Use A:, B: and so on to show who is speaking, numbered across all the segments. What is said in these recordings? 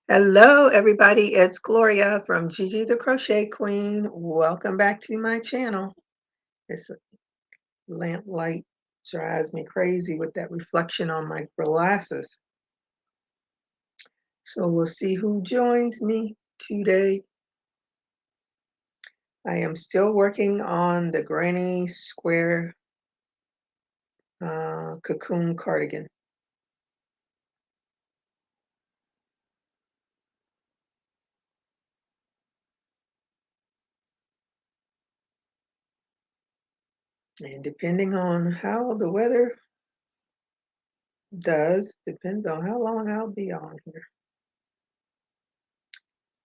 A: Hello, everybody. It's Gloria from Gigi the Crochet Queen. Welcome back to my channel. This lamp light drives me crazy with that reflection on my glasses. So we'll see who joins me today. I am still working on the Granny Square cocoon cardigan. And depending on how the weather does, depends on how long I'll be on here.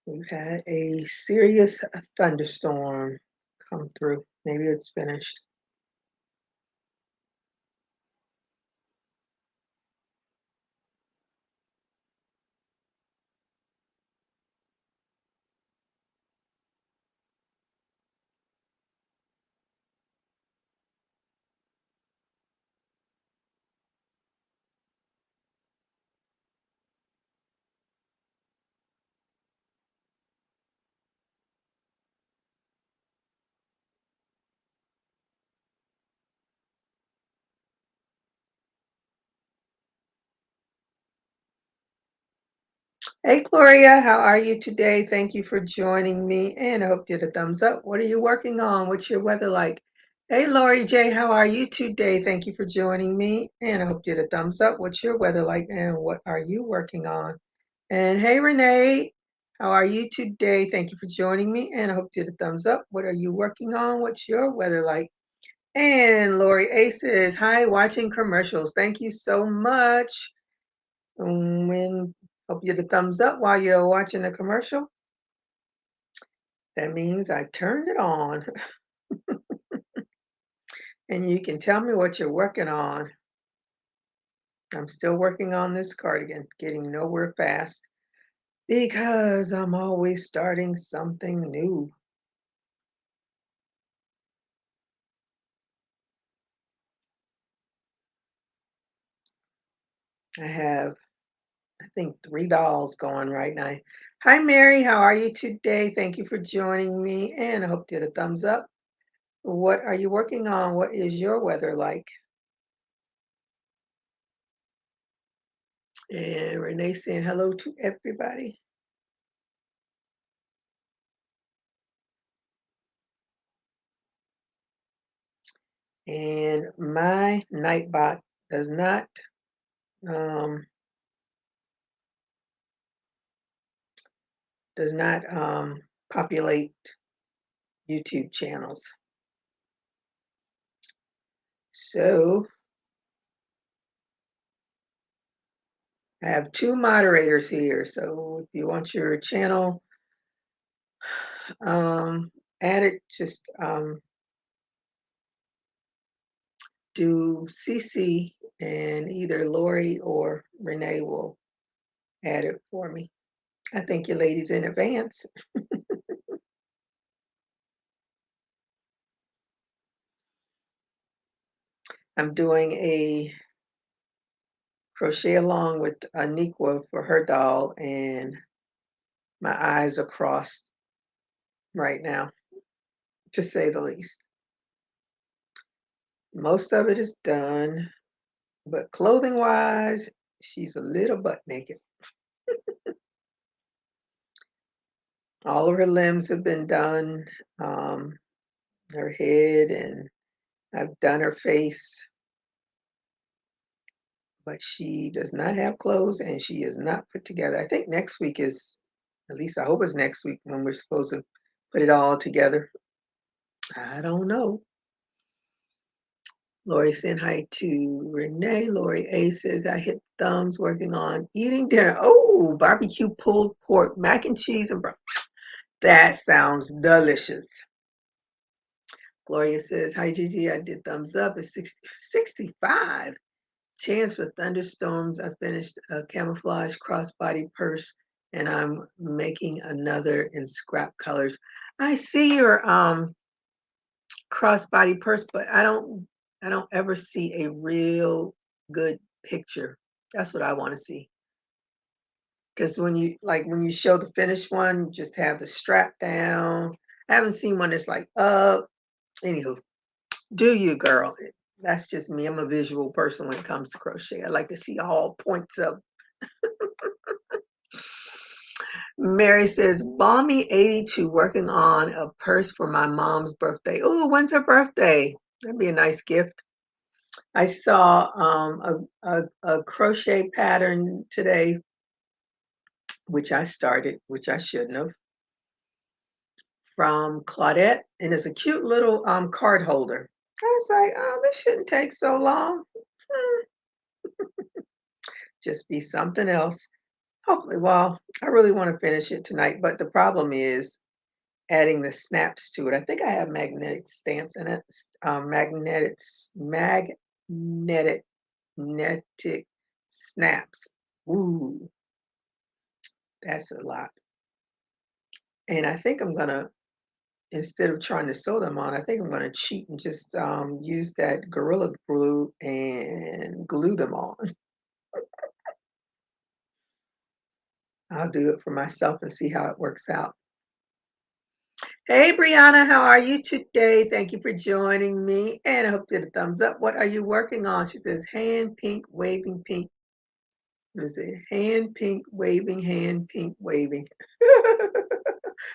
A: We've had a serious thunderstorm come through. Maybe it's finished. Hey, Gloria, how are you today? Thank you for joining me, and I hope you did a thumbs up. What are you working on? What's your weather like? Hey, Lori J, how are you today? Thank you for joining me, and I hope you did a thumbs up. What's your weather like, and what are you working on? And hey, Renee, how are you today? Thank you for joining me, and I hope you did a thumbs up. What are you working on? What's your weather like? And Lori A says, hi, watching commercials. Thank you so much. When hope you get a thumbs up while you're watching the commercial. That means I turned it on. And you can tell me what you're working on. I'm still working on this cardigan, getting nowhere fast because I'm always starting something new. I have, I think, 3 dolls going right now. Hi, Mary. How are you today? Thank you for joining me, and I hope you get a thumbs up. What are you working on? What is your weather like? And Renee saying hello to everybody. And my Nightbot does not um, populate YouTube channels. So I have 2 moderators here. So if you want your channel added, just do CC and either Lori or Renee will add it for me. I thank you ladies in advance. I'm doing a crochet along with Aniqua for her doll, and my eyes are crossed right now, to say the least. Most of it is done, but clothing wise, she's a little butt naked. All of her limbs have been done, her head, and I've done her face, but she does not have clothes and she is not put together. I think next week is, at least I hope it's next week when we're supposed to put it all together. I don't know. Lori saying hi to Renee. Lori A says, I hit thumbs working on eating dinner. Oh, barbecue pulled pork, mac and cheese, and that sounds delicious. Gloria says, hi, Gigi. I did thumbs up. It's 65. Chance for thunderstorms. I finished a camouflage crossbody purse, and I'm making another in scrap colors. I see your crossbody purse, but I don't ever see a real good picture. That's what I want to see. Because when you show the finished one, just have the strap down. I haven't seen one that's like up. Anywho, do you, girl? That's just me. I'm a visual person when it comes to crochet. I like to see all points of. Mary says, Balmy 82 working on a purse for my mom's birthday. Oh, when's her birthday? That'd be a nice gift. I saw a crochet pattern today, which I started, which I shouldn't have, from Claudette, and it's a cute little card holder. I was like, oh, this shouldn't take so long. Hmm, just be something else. Hopefully, well, I really want to finish it tonight, but the problem is adding the snaps to it. I think I have magnetic stamps in it. Magnetic snaps. Ooh, that's a lot. And I think I'm gonna, instead of trying to sew them on, I think I'm gonna cheat and just use that Gorilla Glue and glue them on. I'll do it for myself and see how it works out. Hey, Brianna, how are you today? Thank you for joining me. And I hope you did a thumbs up. What are you working on? She says, hand pink, waving pink. What is it? Hand pink, waving, hand pink, waving.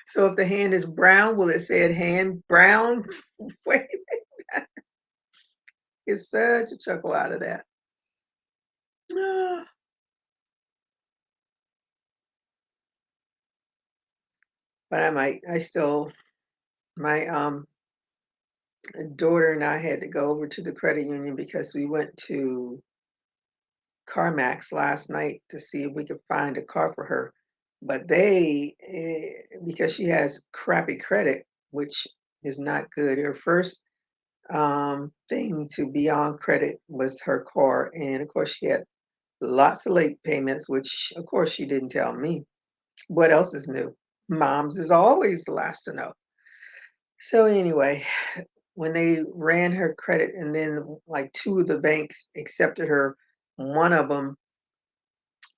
A: So if the hand is brown, will it say hand brown waving? It's such a chuckle out of that. But I still, my daughter and I had to go over to the credit union because we went to CarMax last night to see if we could find a car for her. But because she has crappy credit, which is not good, her first thing to be on credit was her car. And of course, she had lots of late payments, which of course she didn't tell me. What else is new? Mom's is always the last to know. So anyway, when they ran her credit and then like two of the banks accepted her, one of them,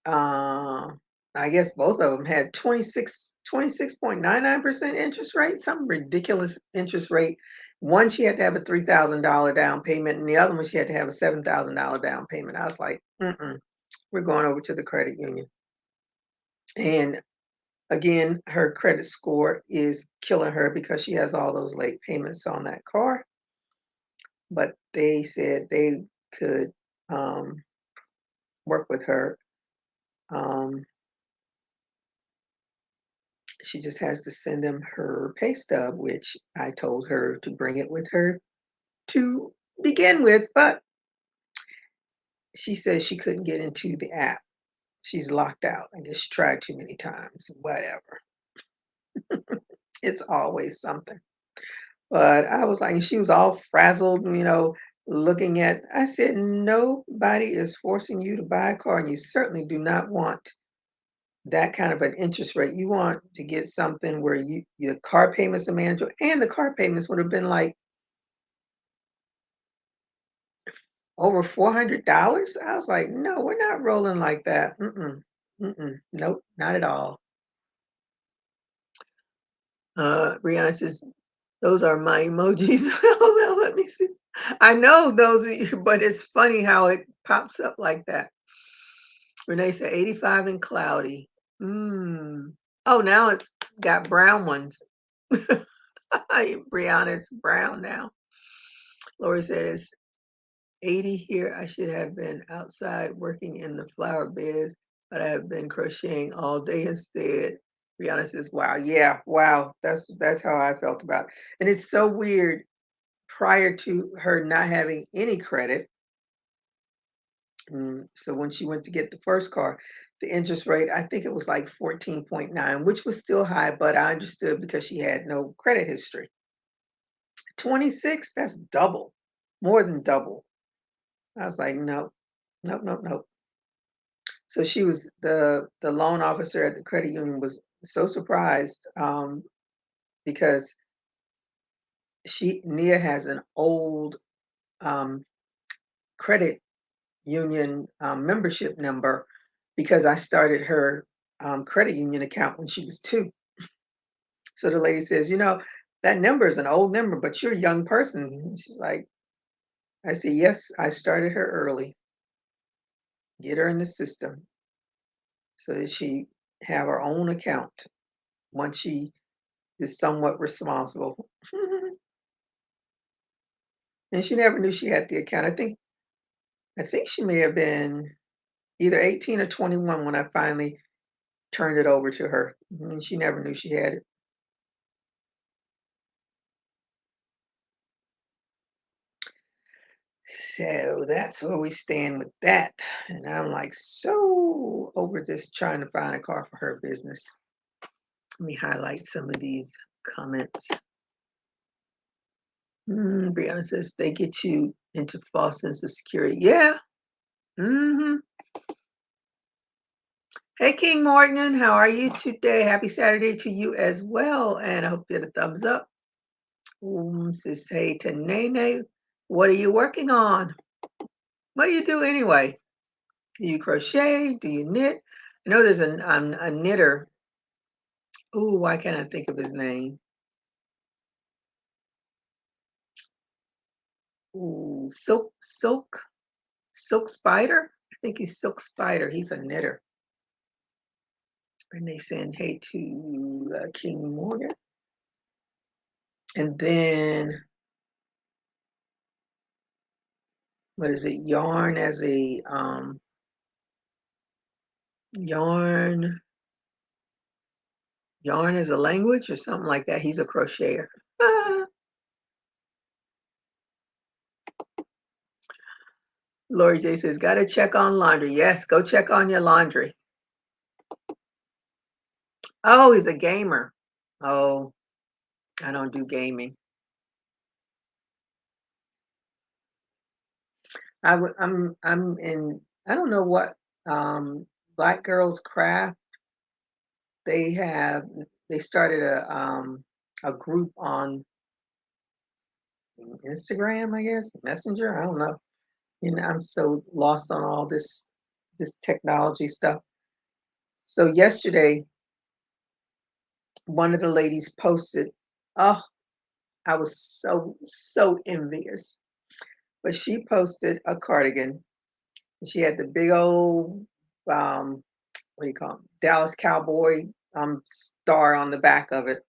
A: uh, I guess both of them had 26.99% interest rate, some ridiculous interest rate. One, she had to have a $3,000 down payment, and the other one, she had to have a $7,000 down payment. I was like, we're going over to the credit union. And again, her credit score is killing her because she has all those late payments on that car. But they said they could work with her. Um, she just has to send them her pay stub, which I told her to bring it with her to begin with. But she says she couldn't get into the app. She's locked out. I guess she tried too many times. Whatever. It's always something. But I was like, she was all frazzled, looking at. I said, nobody is forcing you to buy a car, and you certainly do not want that kind of an interest rate. You want to get something where your car payments are manageable, and the car payments would have been like over $400. I was like, no, we're not rolling like that. Nope, not at all. Brianna says, those are my emojis. Well, let me see. I know those are you, but it's funny how it pops up like that. Renee said 85 and cloudy. Oh, now it's got brown ones. Brianna, it's brown now. Lori says 80 here. I should have been outside working in the flower beds, but I have been crocheting all day instead. Brianna says, wow, yeah, wow. That's how I felt about it. And it's so weird. Prior to her not having any credit, so when she went to get the first car, the interest rate, I think it was like 14.9, which was still high, but I understood because she had no credit history. 26, that's double, more than double. I was like, nope, nope, nope, nope. So she was the loan officer at the credit union was so surprised because Nia has an old um, credit union membership number because I started her credit union account when she was 2. So the lady says, that number is an old number, but you're a young person. And she's like, I said, yes, I started her early, get her in the system so that she have her own account once she is somewhat responsible. And she never knew she had the account. I think she may have been either 18 or 21 when I finally turned it over to her. And she never knew she had it. So that's where we stand with that. And I'm like so over this trying to find a car for her business. Let me highlight some of these comments. Brianna says they get you into false sense of security. Yeah. hmm Hey, King Morgan, how are you today? Happy Saturday to you as well. And I hope you get a thumbs up. Says, hey to Nene, what are you working on? What do you do anyway? Do you crochet? Do you knit? I know there's a knitter. Ooh, why can't I think of his name? Ooh, Silk Spider? I think he's Silk Spider. He's a knitter. And they saying hey to King Morgan. And then, what is it? Yarn as a language or something like that. He's a crocheter. Ah. Lori J says, gotta check on laundry. Yes, go check on your laundry. Oh, he's a gamer. Oh, I don't do gaming. I'm in, I don't know what, Black Girls Craft. They have they started a group on Instagram, I guess, Messenger. I don't know. I'm so lost on all this technology stuff. So yesterday, one of the ladies posted, oh, I was so envious. But she posted a cardigan. She had the big old what do you call it? Dallas Cowboy star on the back of it.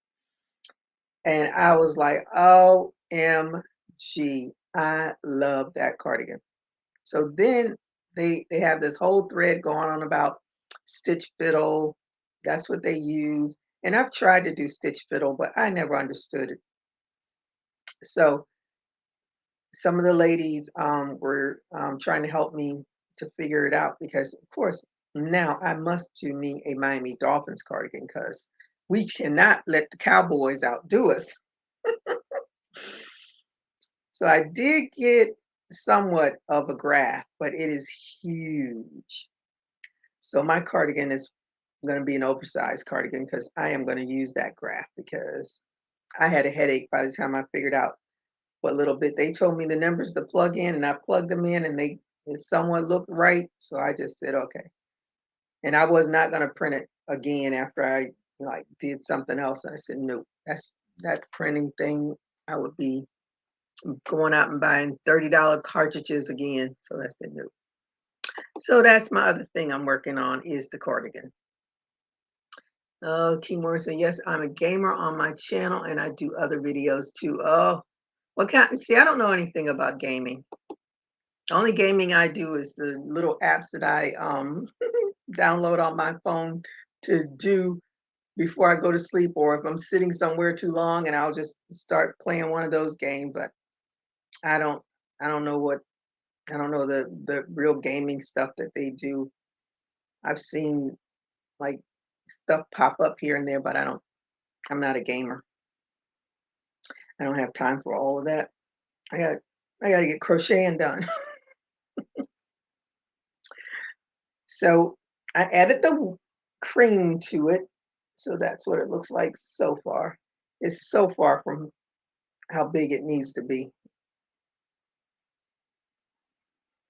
A: And I was like, OMG, I love that cardigan. So then they have this whole thread going on about stitch fiddle. That's what they use. And I've tried to do stitch fiddle, but I never understood it. So some of the ladies were trying to help me to figure it out because, of course, now I must do me a Miami Dolphins cardigan because we cannot let the Cowboys outdo us. So I did get somewhat of a graph, but it is huge. So my cardigan is going to be an oversized cardigan because I am going to use that graph because I had a headache by the time I figured out what little bit they told me the numbers to plug in, and I plugged them in, and it somewhat looked right. So I just said okay, and I was not going to print it again after I like did something else. And I said no, that printing thing. I would be going out and buying $30 cartridges again. So I said no. So that's my other thing I'm working on is the cardigan. Oh, King Morrison, yes, I'm a gamer on my channel and I do other videos too. Oh, what kind? See, I don't know anything about gaming. The only gaming I do is the little apps that I download on my phone to do before I go to sleep, or if I'm sitting somewhere too long, and I'll just start playing one of those games. But I don't, I don't know what, I don't know the real gaming stuff that they do. I've seen like stuff pop up here and there, but I'm not a gamer. I don't have time for all of that. I got I got to get crocheting done. So I added the cream to it. So that's what it looks like so far. It's so far from how big it needs to be.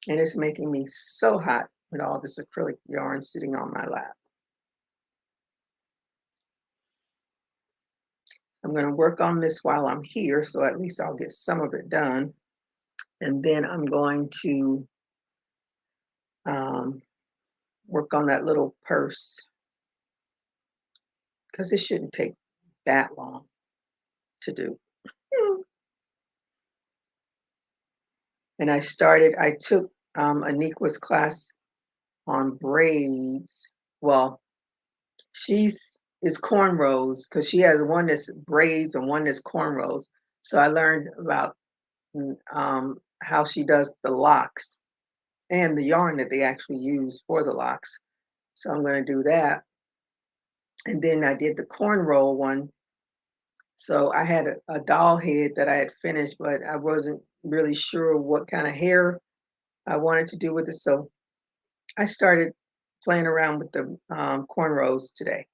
A: And it's making me so hot with all this acrylic yarn sitting on my lap. I'm going to work on this while I'm here, so at least I'll get some of it done. And then I'm going to um, work on that little purse because it shouldn't take that long to do. And I took Aniqua's class on braids. Well, she's is cornrows because she has one that's braids and one that's cornrows. So I learned about how she does the locks and the yarn that they actually use for the locks. So I'm going to do that. And then I did the cornrow one. So I had a doll head that I had finished, but I wasn't really sure what kind of hair I wanted to do with it. So I started playing around with the cornrows today.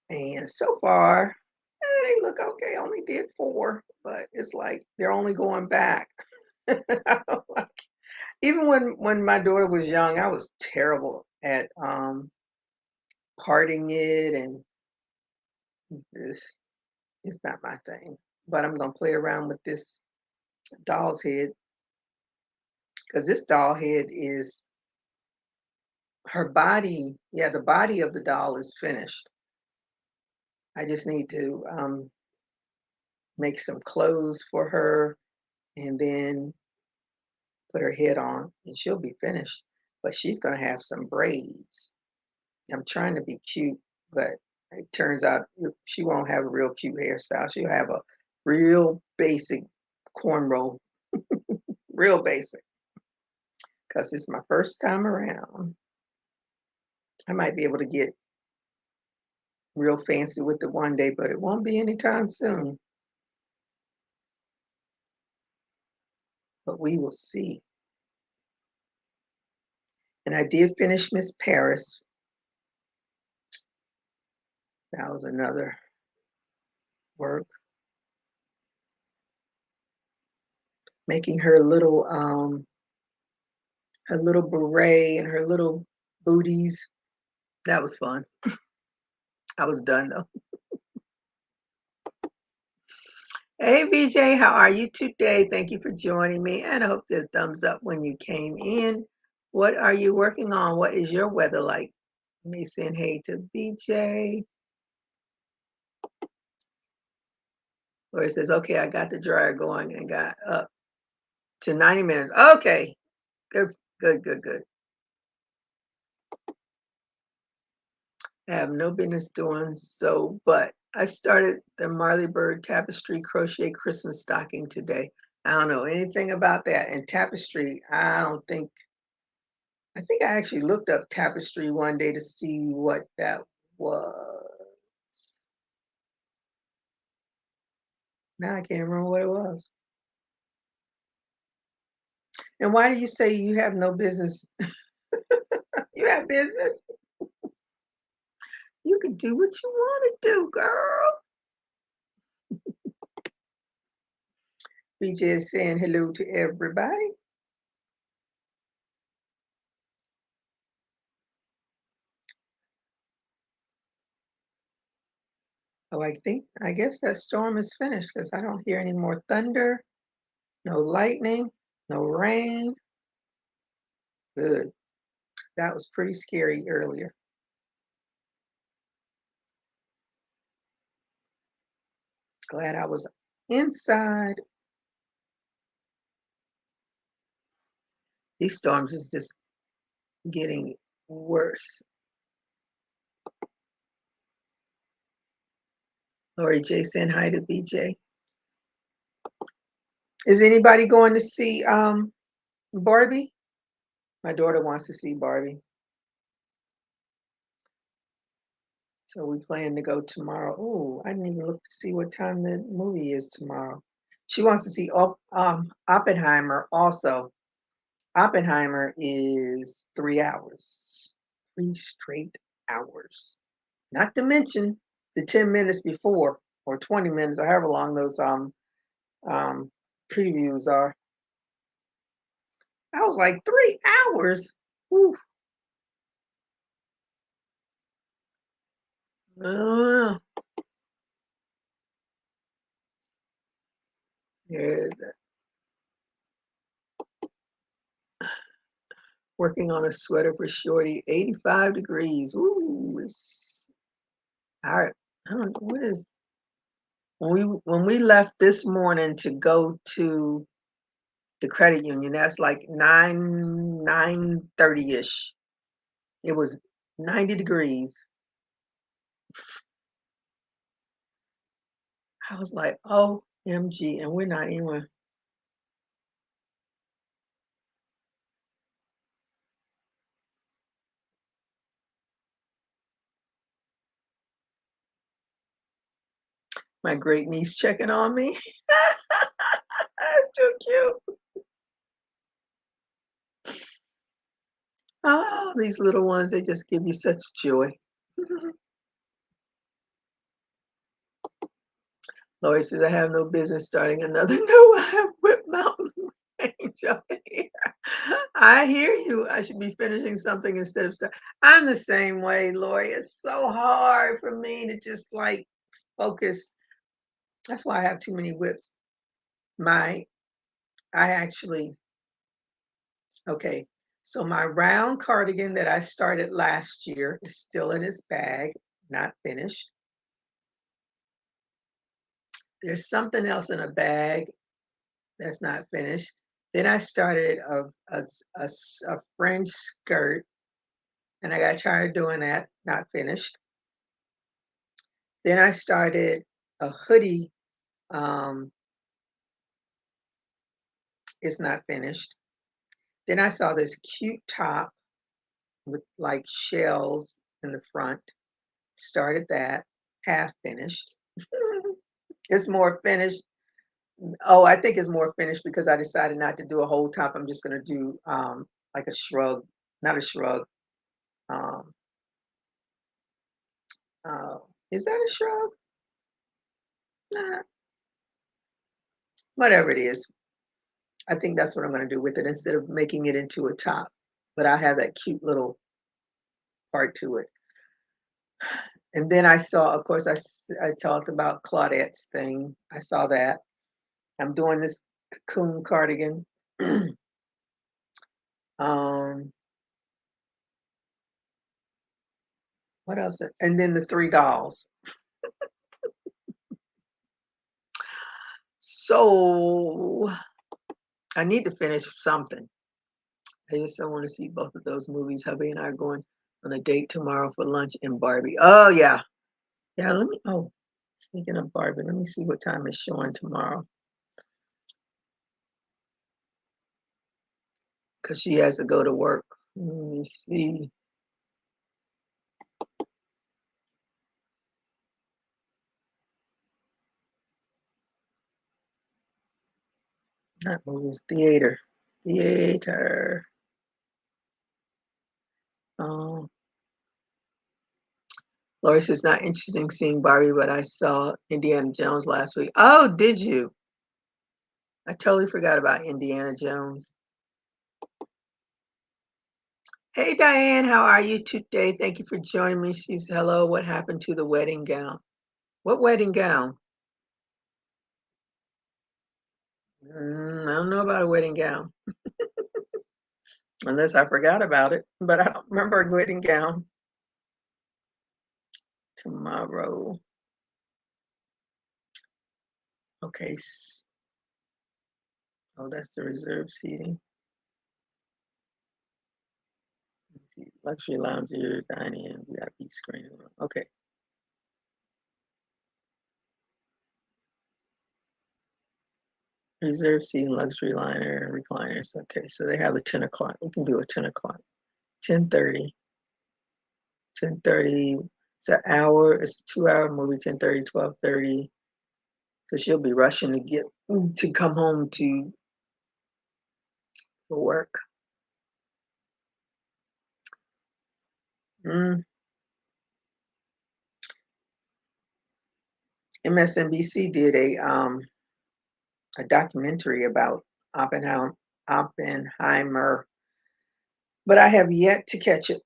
A: And so far, they look okay. I only did 4, but it's like they're only going back. Even when my daughter was young, I was terrible at parting it, and this it's not my thing. But I'm gonna play around with this doll's head because this doll head is her body. Yeah, the body of the doll is finished. I just need to make some clothes for her and then put her head on, and she'll be finished. But she's gonna have some braids. I'm trying to be cute, but it turns out she won't have a real cute hairstyle. She'll have a real basic cornrow, real basic, because it's my first time around. I might be able to get real fancy with it one day, but it won't be anytime soon. But we will see. And I did finish Miss Paris. That was another work. Making her little beret and her little booties. That was fun. I was done though. Hey VJ, how are you today? Thank you for joining me, and I hope the thumbs up when you came in. What are you working on? What is your weather like? Let me send hey to VJ. Or it says, okay, I got the dryer going and got up to 90 minutes. Okay, good, good, good, good. I have no business doing so, but I started the Marley Bird Tapestry Crochet Christmas Stocking today. I don't know anything about that. And tapestry, I think I actually looked up tapestry one day to see what that was. Now I can't remember what it was. And why do you say you have no business? You have business? You can do what you want to do, girl. BJ is saying hello to everybody. Oh, I guess that storm is finished because I don't hear any more thunder, no lightning, no rain. Good. That was pretty scary earlier. Glad I was inside. These storms is just getting worse. Lori J saying hi to BJ. Is anybody going to see Barbie? My daughter wants to see Barbie. So we plan to go tomorrow. Oh, I didn't even look to see what time the movie is tomorrow. She wants to see Oppenheimer also. Oppenheimer is 3 hours, 3 straight hours. Not to mention the 10 minutes before or 20 minutes or however long those um previews are. I was like 3 hours. Whew. Uh, yeah, working on a sweater for Shorty, 85 degrees. Ooh, it's hard. I don't know what is when we left this morning to go to the credit union, that's like 9:30ish. It was 90 degrees. I was like, OMG, and we're not even. My great niece checking on me. That's too cute. Oh, these little ones, they just give you such joy. Lori says, I have no business starting another. No, I have Whip Mountain Range up here. I hear you. I should be finishing something instead of start. I'm the same way, Lori. It's so hard for me to just like focus. That's why I have too many whips. My, I actually, okay. So my round cardigan that I started last year is still in its bag, not finished. There's something else in a bag that's not finished. Then I started a French skirt, and I got tired of doing that, not finished. Then I started a hoodie, um, it's not finished. Then I saw this cute top with like shells in the front, started that, half finished. It's more finished. Oh, I think it's more finished because I decided not to do a whole top. I'm just gonna do like a shrug, not a shrug. Um, uh, is that a shrug? Nah, whatever it is. I think that's what I'm gonna do with it instead of making it into a top. But I have that cute little part to it. And then I saw, of course, I talked about Claudette's thing. I saw that. I'm doing this cocoon cardigan. um, what else? And then the three dolls. So I need to finish something. I just don't want to see both of those movies. Hubby and I are going on a date tomorrow for lunch in Barbie. Oh yeah. Yeah, let me speaking of Barbie, let me see what time it's showing tomorrow. Because she has to go to work. Let me see. Not movies, theater. Theater. Um, Lori says, not interested in seeing Barbie, but I saw Indiana Jones last week. Oh, did you? I totally forgot about Indiana Jones. Hey, Diane, how are you today? Thank you for joining me. She's hello. What happened to the wedding gown? What wedding gown? I don't know about a wedding gown, unless I forgot about it, but I don't remember a wedding gown. Tomorrow. Okay. Oh, that's the reserve seating. Let's see. Luxury lounge here, dining in, VIP screening room. Okay. Reserve seating, luxury liner, recliners. Okay, so they have a 10 o'clock. We can do a 10 o'clock. 10:30. 10:30. It's an hour. It's a 2-hour movie. 10:30, 12:30. So she'll be rushing to get to come home to for work. Mm. MSNBC did a documentary about Oppenheimer, but I have yet to catch it.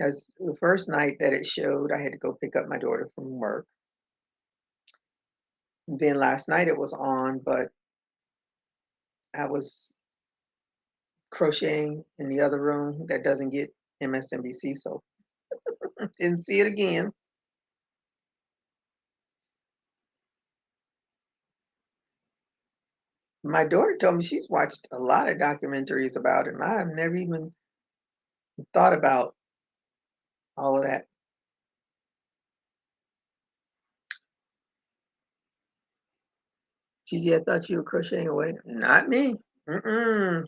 A: because the first night that it showed, I had to go pick up my daughter from work. Then last night it was on, but I was crocheting in the other room that doesn't get MSNBC, so didn't see it again. My daughter told me she's watched a lot of documentaries about it, and I have never even thought about all of that. Gigi, I thought you were crocheting away. Not me. Mm-mm.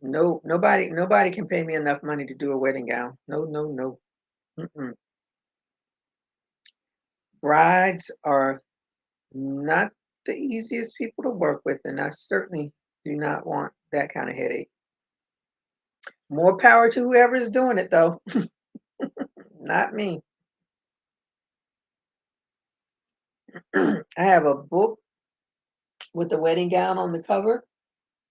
A: No, nobody can pay me enough money to do a wedding gown. No, no, no. Mm-mm. Brides are not the easiest people to work with, and I certainly do not want that kind of headache. More power to whoever is doing it, though. Not me. I have a book with the wedding gown on the cover,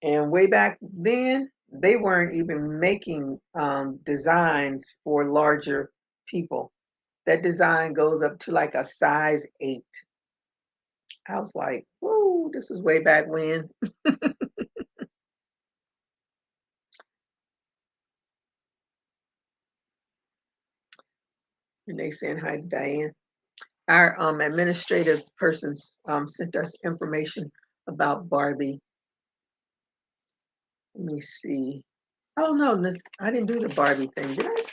A: and way back then, they weren't even making designs for larger people. That design goes up to like a size 8. I was like, "Whoa, this is way back when." And they saying hi to Diane. Our administrative persons sent us information about Barbie. Let me see. Oh no, I didn't do the Barbie thing, did I?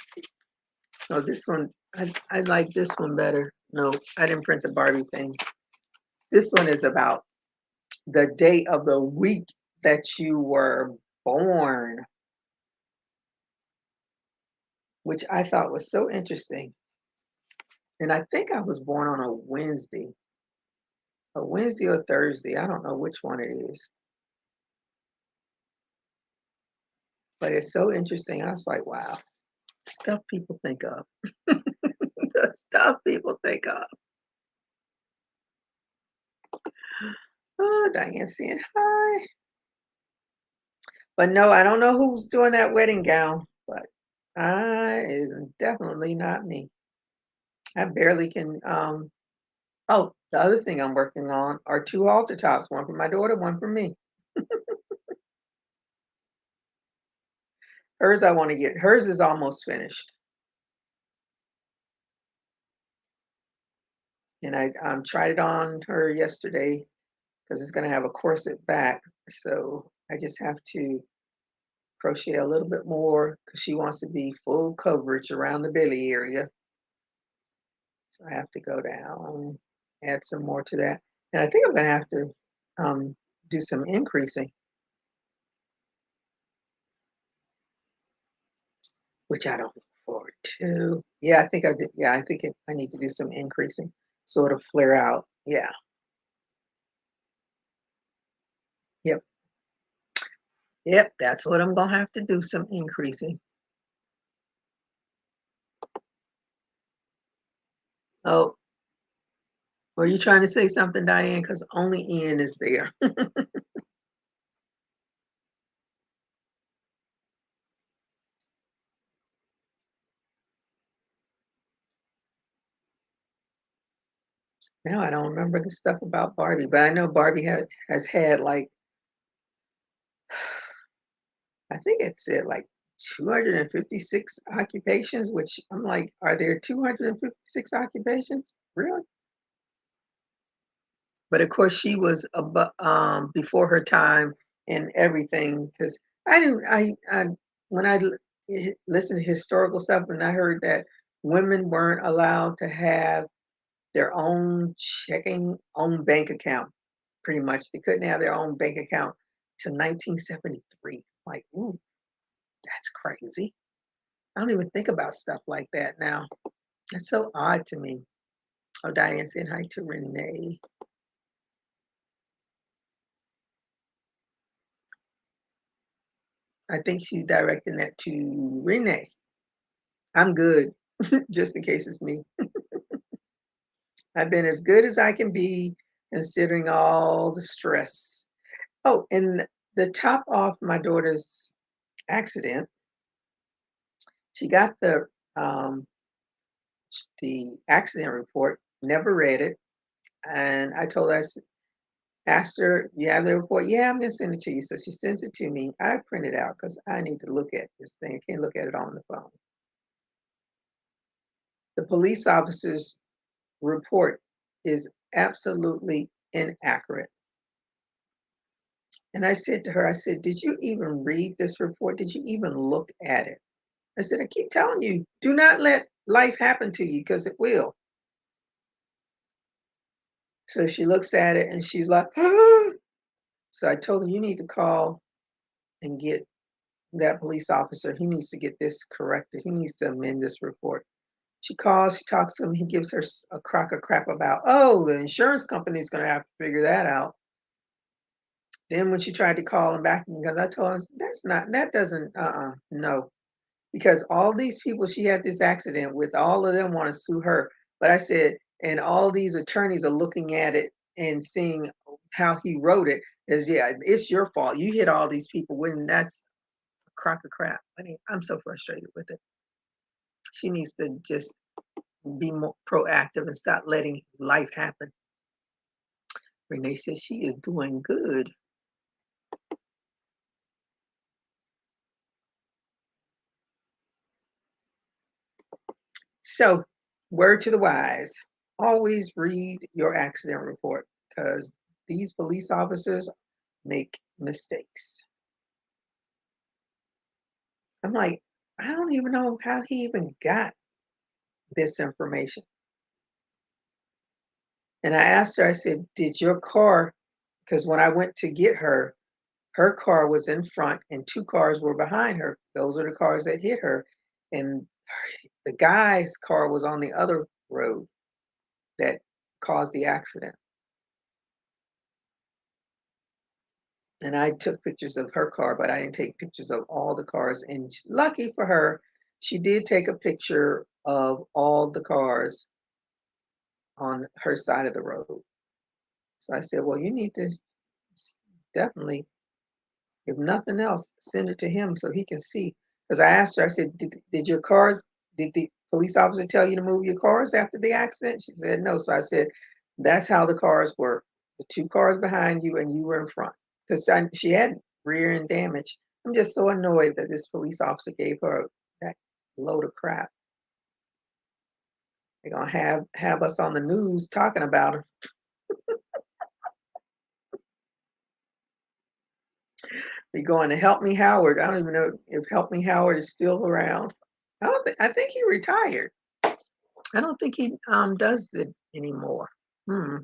A: No, this one, I like this one better. No, I didn't print the Barbie thing. This one is about the day of the week that you were born, which I thought was so interesting. And I think I was born on a Wednesday or Thursday. I don't know which one it is, but it's so interesting. I was like, wow, stuff people think of. The stuff people think of. Oh, Diane saying hi. But no, I don't know who's doing that wedding gown, but I is definitely not me. I barely can. Oh, the other thing I'm working on are 2 halter tops, one for my daughter, one for me. Hers is almost finished, and I tried it on her yesterday because it's going to have a corset back. So I just have to crochet a little bit more because she wants to be full coverage around the belly area. So I have to go down, add some more to that. And I think I'm going to have to um, do some increasing, which I don't look forward to. Yeah, I think I did. Yeah, I need to do some increasing so it'll flare out. Yeah. Yep. Yep. That's what I'm going to have to do, some increasing. Oh, were you trying to say something, Diane? Because only Ian is there. Now I don't remember the stuff about Barbie, but I know Barbie has had like, I think it said like 256 occupations, which I'm like, are there 256 occupations? Really? But of course, she was before her time and everything. Because I didn't, I when listened to historical stuff, and I heard that women weren't allowed to have their own bank account. Pretty much, they couldn't have their own bank account till 1973. Like, ooh, that's crazy. I don't even think about stuff like that now. It's so odd to me. Oh, Diane saying hi to Renee. I think she's directing that to Renee. I'm good, just in case it's me. I've been as good as I can be considering all the stress. Oh, and the top off my daughter's accident, She got um, the accident report, never read it, and I told her, asked her, "You have the report?" "Yeah, I'm gonna send it to you." So she sends it to me. I print it out because I need to look at this thing. I can't look at it on the phone. The police officer's report is absolutely inaccurate. And I said to her, I said, "Did you even read this report? Did you even look at it?" I said, "I keep telling you, do not let life happen to you because it will." So she looks at it and she's like, "Ah." So I told her, "You need to call and get that police officer. He needs to get this corrected. He needs to amend this report." She calls, she talks to him, he gives her a crock of crap about, "Oh, the insurance company's going to have to figure that out." Then when she tried to call him back, because I told her, "That's not, that doesn't, no." Because all these people she had this accident with, all of them want to sue her. But I said, and all these attorneys are looking at it and seeing how he wrote it is, yeah, it's your fault. You hit all these people when that's a crock of crap. I mean, I'm so frustrated with it. She needs to just be more proactive and stop letting life happen. Renee says she is doing good. So, word to the wise, always read your accident report because these police officers make mistakes. I'm like, I don't even know how he even got this information. And I asked her, I said, "Did your car?" Because when I went to get her, her car was in front and two cars were behind her. Those are the cars that hit her. And the guy's car was on the other road that caused the accident. And I took pictures of her car, but I didn't take pictures of all the cars. And lucky for her, she did take a picture of all the cars on her side of the road. So I said, "Well, you need to definitely, if nothing else, send it to him so he can see." Because I asked her, I said, did your cars, did the police officer tell you to move your cars after the accident?" She said, "No." So I said, "That's how the cars work. The two cars behind you and you were in front." Because she had rear end damage. I'm just so annoyed that this police officer gave her that load of crap. They're gonna have us on the news talking about her. They're going to Help Me Howard. I don't even know if Help Me Howard is still around. I think he retired. I don't think he does it anymore. Hmm,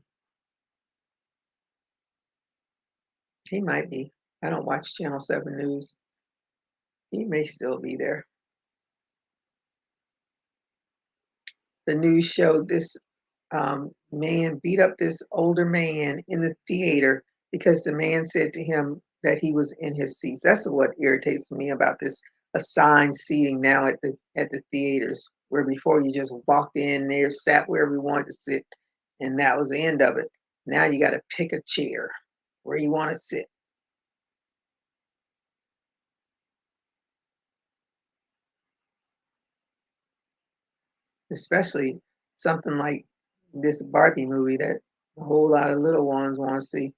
A: he might be. I don't watch Channel 7 News. He may still be there. The news showed this man beat up this older man in the theater because the man said to him that he was in his seats. That's what irritates me about this assigned seating now at the theaters, where before you just walked in there, sat wherever you wanted to sit, and that was the end of it. Now you got to pick a chair where you want to sit, especially something like this Barbie movie that a whole lot of little ones want to see.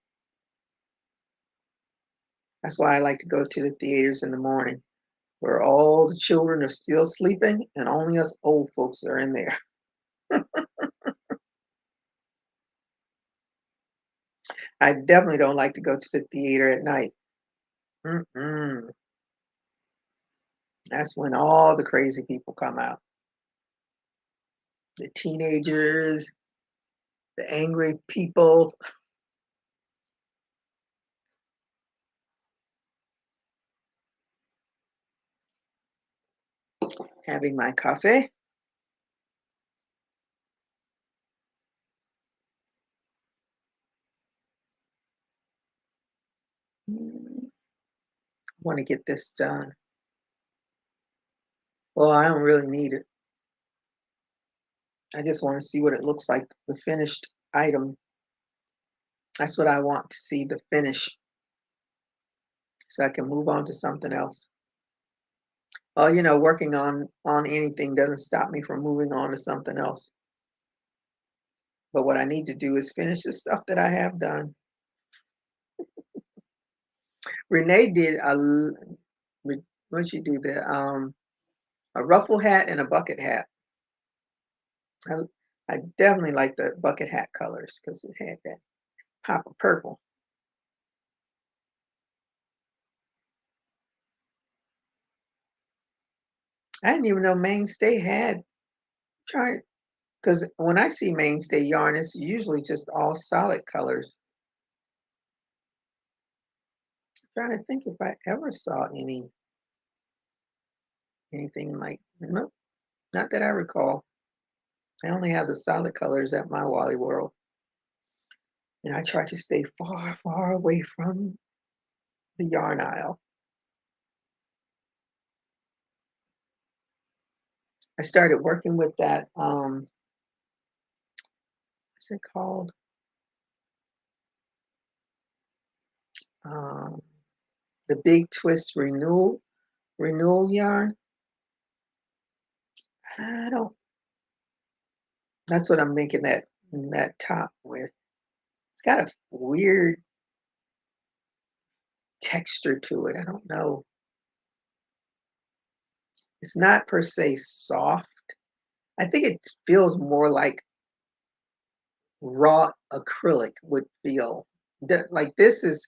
A: That's why I like to go to the theaters in the morning, where all the children are still sleeping and only us old folks are in there. I definitely don't like to go to the theater at night. Mm-mm. That's when all the crazy people come out. The teenagers, the angry people. Having my coffee. I want to get this done. Well, I don't really need it. I just want to see what it looks like, the finished item. That's what I want to see, the finish, so I can move on to something else. Well, working on anything doesn't stop me from moving on to something else. But what I need to do is finish the stuff that I have done. Renee did what'd she do? A ruffle hat and a bucket hat. I, I definitely like the bucket hat colors because it had that pop of purple. I didn't even know Mainstay had tried because when I see Mainstay yarn, it's usually just all solid colors. Trying to think if I ever saw anything like nope, not that I recall. I only have the solid colors at my Wally World, and I try to stay far, far away from the yarn aisle. I started working with that. What's it called? Um, the Big Twist renewal yarn. I don't. That's what I'm making that top with. It's got a weird texture to it. I don't know. It's not per se soft. I think it feels more like raw acrylic would feel. Like this is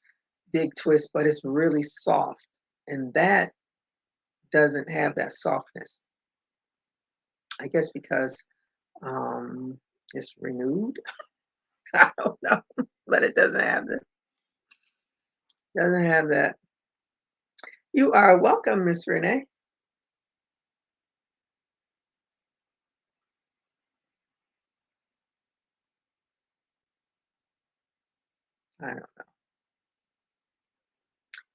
A: Big Twist, but it's really soft, and that doesn't have that softness. I guess because it's renewed. I don't know, but it doesn't have that. You are welcome, Miss Renee. I don't know.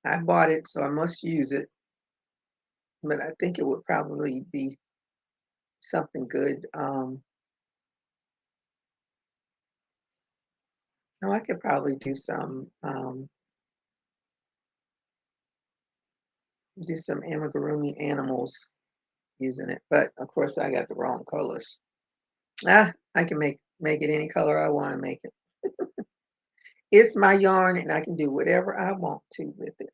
A: I bought it, so I must use it, but I think it would probably be something good. No, I could probably do some amigurumi animals using it, but of course I got the wrong colors. I can make it any color I want to make it. It's my yarn, and I can do whatever I want to with it.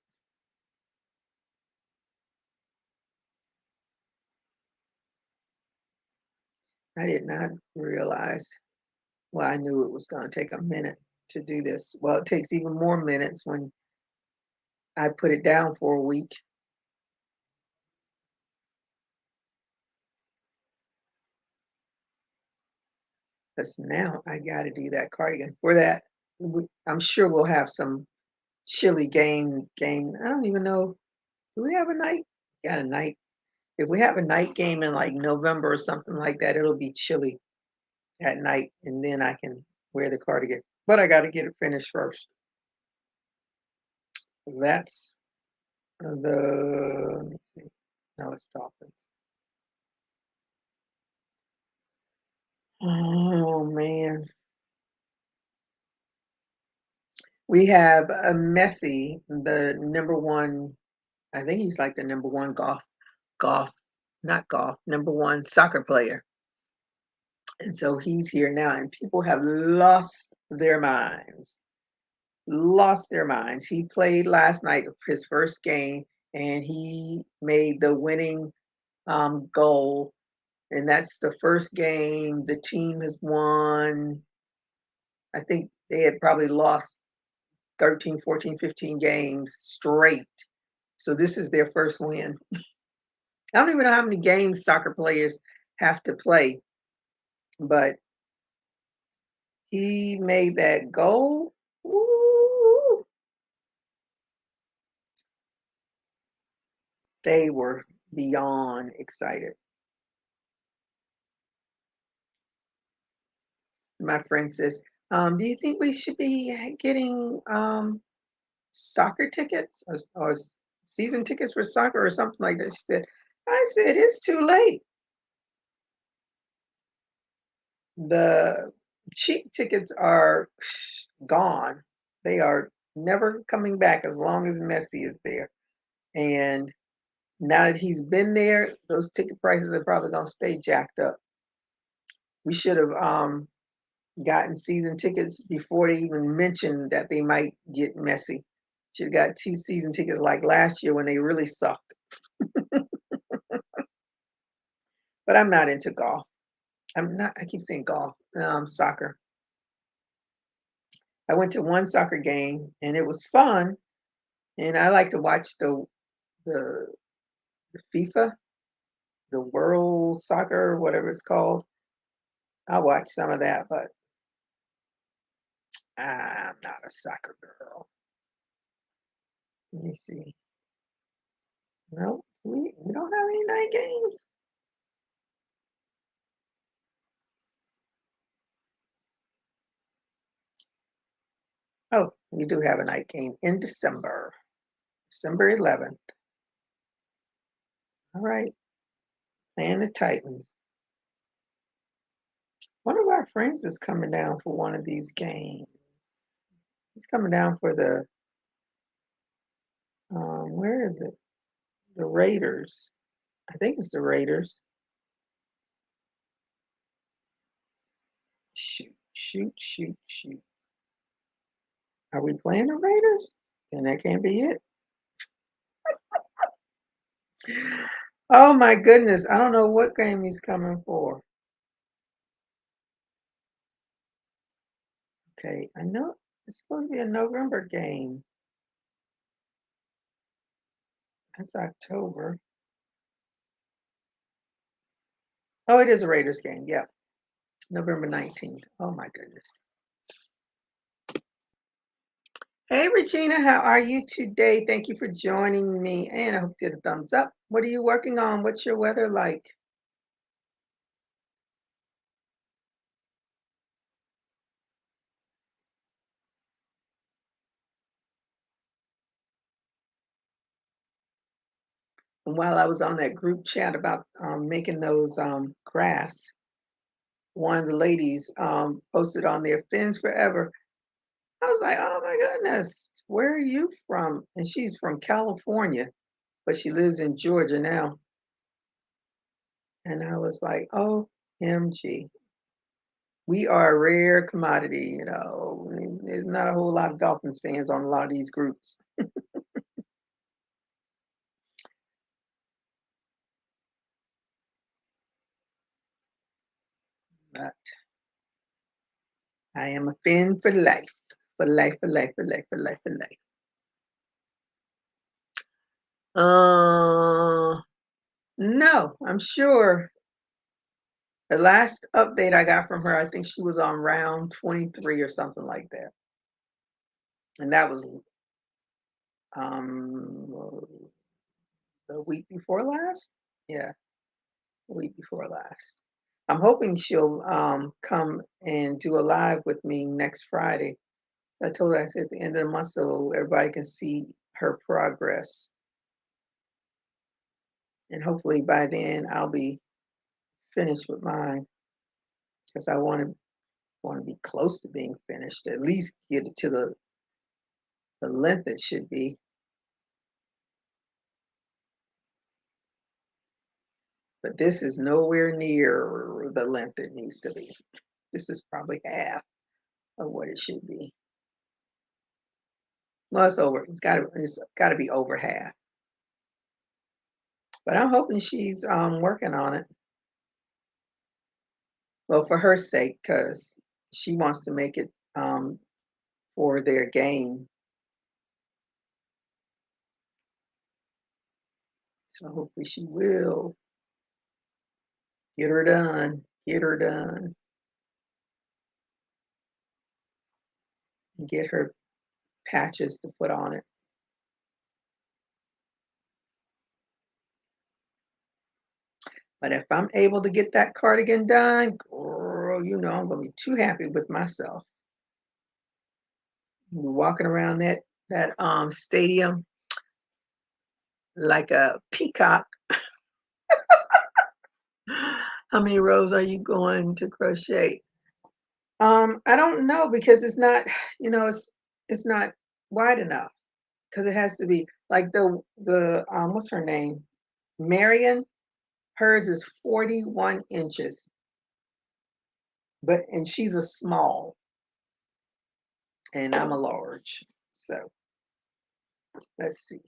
A: I did not realize. Well, I knew it was going to take a minute to do this. Well, it takes even more minutes when I put it down for a week. Because now I got to do that cardigan. For that, I'm sure we'll have some chilly game. I don't even know. Do we have a night? Got a night. If we have a night game in like November or something like that, it'll be chilly at night, and then I can wear the cardigan. But I got to get it finished first. That's let me see. No, it's dolphins. Oh man, we have a Messi, the number one. I think he's like the number one golf, not golf, number one soccer player. And so he's here now, and people have lost their minds. Lost their minds. He played last night, his first game, and he made the winning goal. And that's the first game the team has won. I think they had probably lost 13, 14, 15 games straight. So this is their first win. I don't even know how many games soccer players have to play, but he made that goal. Woo! They were beyond excited. My friend says, "Do you think we should be getting soccer tickets or season tickets for soccer or something like that?" She said, "I said it's too late. The cheap tickets are gone. They are never coming back as long as Messi is there. And Now that he's been there, those ticket prices are probably gonna stay jacked up. We should have gotten season tickets before they even mentioned that they might get messy. Should have got two season tickets like last year when they really sucked. But I'm not into golf. I'm not. I keep saying golf. Soccer. I went to one soccer game and it was fun. And I like to watch the the FIFA, the World Soccer, whatever it's called. I watch some of that, but I'm not a soccer girl. Let me see. No, we don't have any night games. Oh, we do have a night game in December, December 11th. All right, playing the Titans. One of our friends is coming down for one of these games. He's coming down for where is it? The Raiders. I think it's the Raiders. Shoot, shoot, shoot, shoot. Are we playing the Raiders? Then that can't be it. Oh my goodness. I don't know what game he's coming for. Okay, I know it's supposed to be a November game. That's October. Oh, it is a Raiders game. Yep. November 19th. Oh my goodness. Hey Regina, how are you today? Thank you for joining me. And I hope you did a thumbs up. What are you working on? What's your weather like? And while I was on that group chat about making those crafts, one of the ladies posted on there, Fins Forever. I was like, oh my goodness, where are you from? And she's from California, but she lives in Georgia now. And I was like, OMG. We are a rare commodity, you know. There's not a whole lot of Dolphins fans on a lot of these groups. But I am a fan for life. For life, for life, for life, for life, for life. No, I'm sure the last update I got from her, I think she was on round 23 or something like that. And that was um the week before last. Yeah, the week before last. I'm hoping she'll come and do a live with me next Friday. I told her I said at the end of the month so everybody can see her progress. And hopefully by then I'll be finished with mine because I want to be close to being finished. At least get it to the length it should be. But this is nowhere near the length it needs to be. This is probably half of what it should be. Well, it's over. It's got to be over half. But I'm hoping she's working on it. Well, for her sake, because she wants to make it for their game. So hopefully she will get her done. Get her done. And get her patches to put on it. But if I'm able to get that cardigan done, girl, you know I'm gonna be too happy with myself. Walking around that stadium like a peacock. How many rows are you going to crochet? I don't know because it's not, it's not wide enough because it has to be like the what's her name? Marion, hers is 41 inches, and she's a small, and I'm a large. So let's see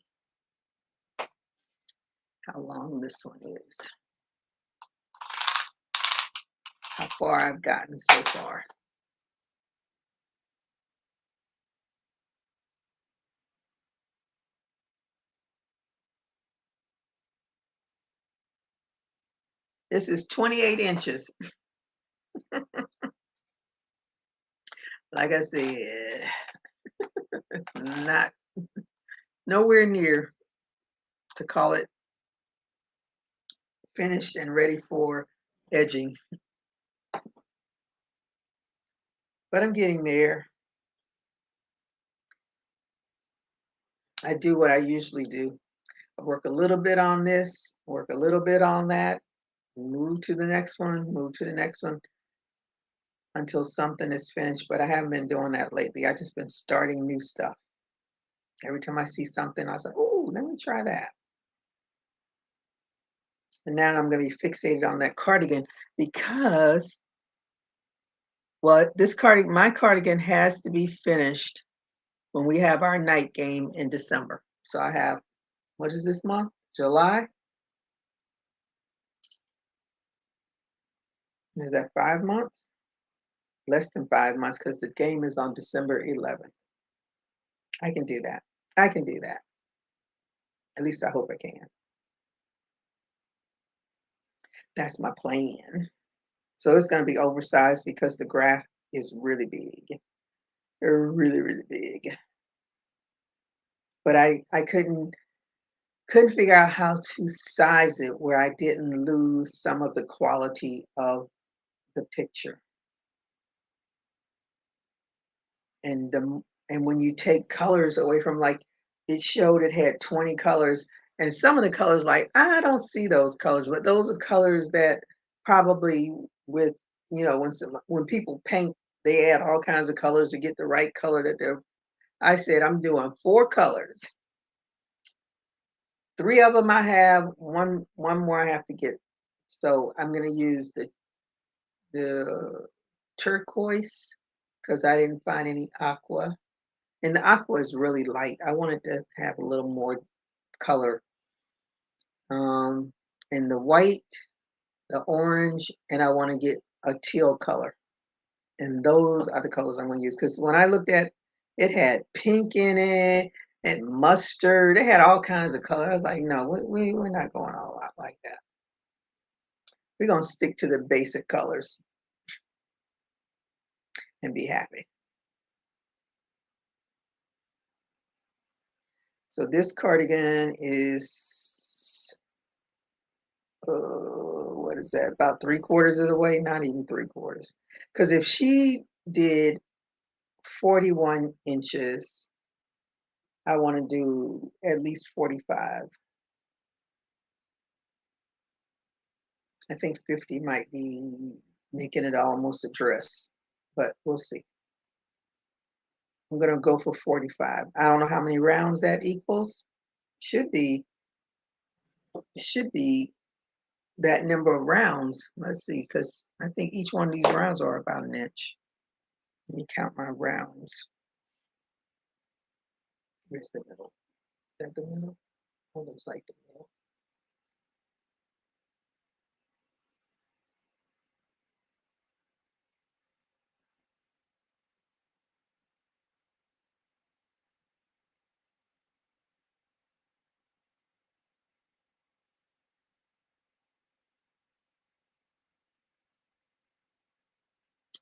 A: how long this one is, how far I've gotten so far. This is 28 inches. Like I said, it's not nowhere near to call it finished and ready for edging, but I'm getting there. I do what I usually do. I work a little bit on this, work a little bit on that, move to the next one, move to the next one until something is finished. But I haven't been doing that lately. I just been starting new stuff. Every time I see something, I say, "Oh, let me try that." And now I'm going to be fixated on that cardigan because, well, my cardigan has to be finished when we have our night game in December. So I have, what is this month? July? Is that 5 months? Less than 5 months because the game is on December 11th. I can do that. I can do that. At least I hope I can. That's my plan. So it's going to be oversized because the graph is really big. Really, really big. But I couldn't figure out how to size it where I didn't lose some of the quality of the picture. And when you take colors away from, like, it showed it had 20 colors, and some of the colors, like, I don't see those colors, but those are colors that probably with, when people paint, they add all kinds of colors to get the right color that they're. I said I'm doing 4 colors. 3 of them I have, one more I have to get. So I'm gonna use the turquoise because I didn't find any aqua. And the aqua is really light. I wanted to have a little more color. Um, and the white, the orange, and I want to get a teal color. And those are the colors I'm going to use. Because when I looked at it, had pink in it and mustard. It had all kinds of colors. I was like, no, we're not going all out like that. We're going to stick to the basic colors and be happy. So this cardigan is, what is that? About 3/4 of the way, not even 3/4. Because if she did 41 inches, I want to do at least 45. I think 50 might be making it almost a dress, but we'll see. I'm going to go for 45. I don't know how many rounds that equals. Should be, should be that number of rounds. Let's see, because I think each one of these rounds are about an inch. Let me count my rounds. Where's the middle? Is that the middle? That looks like the middle.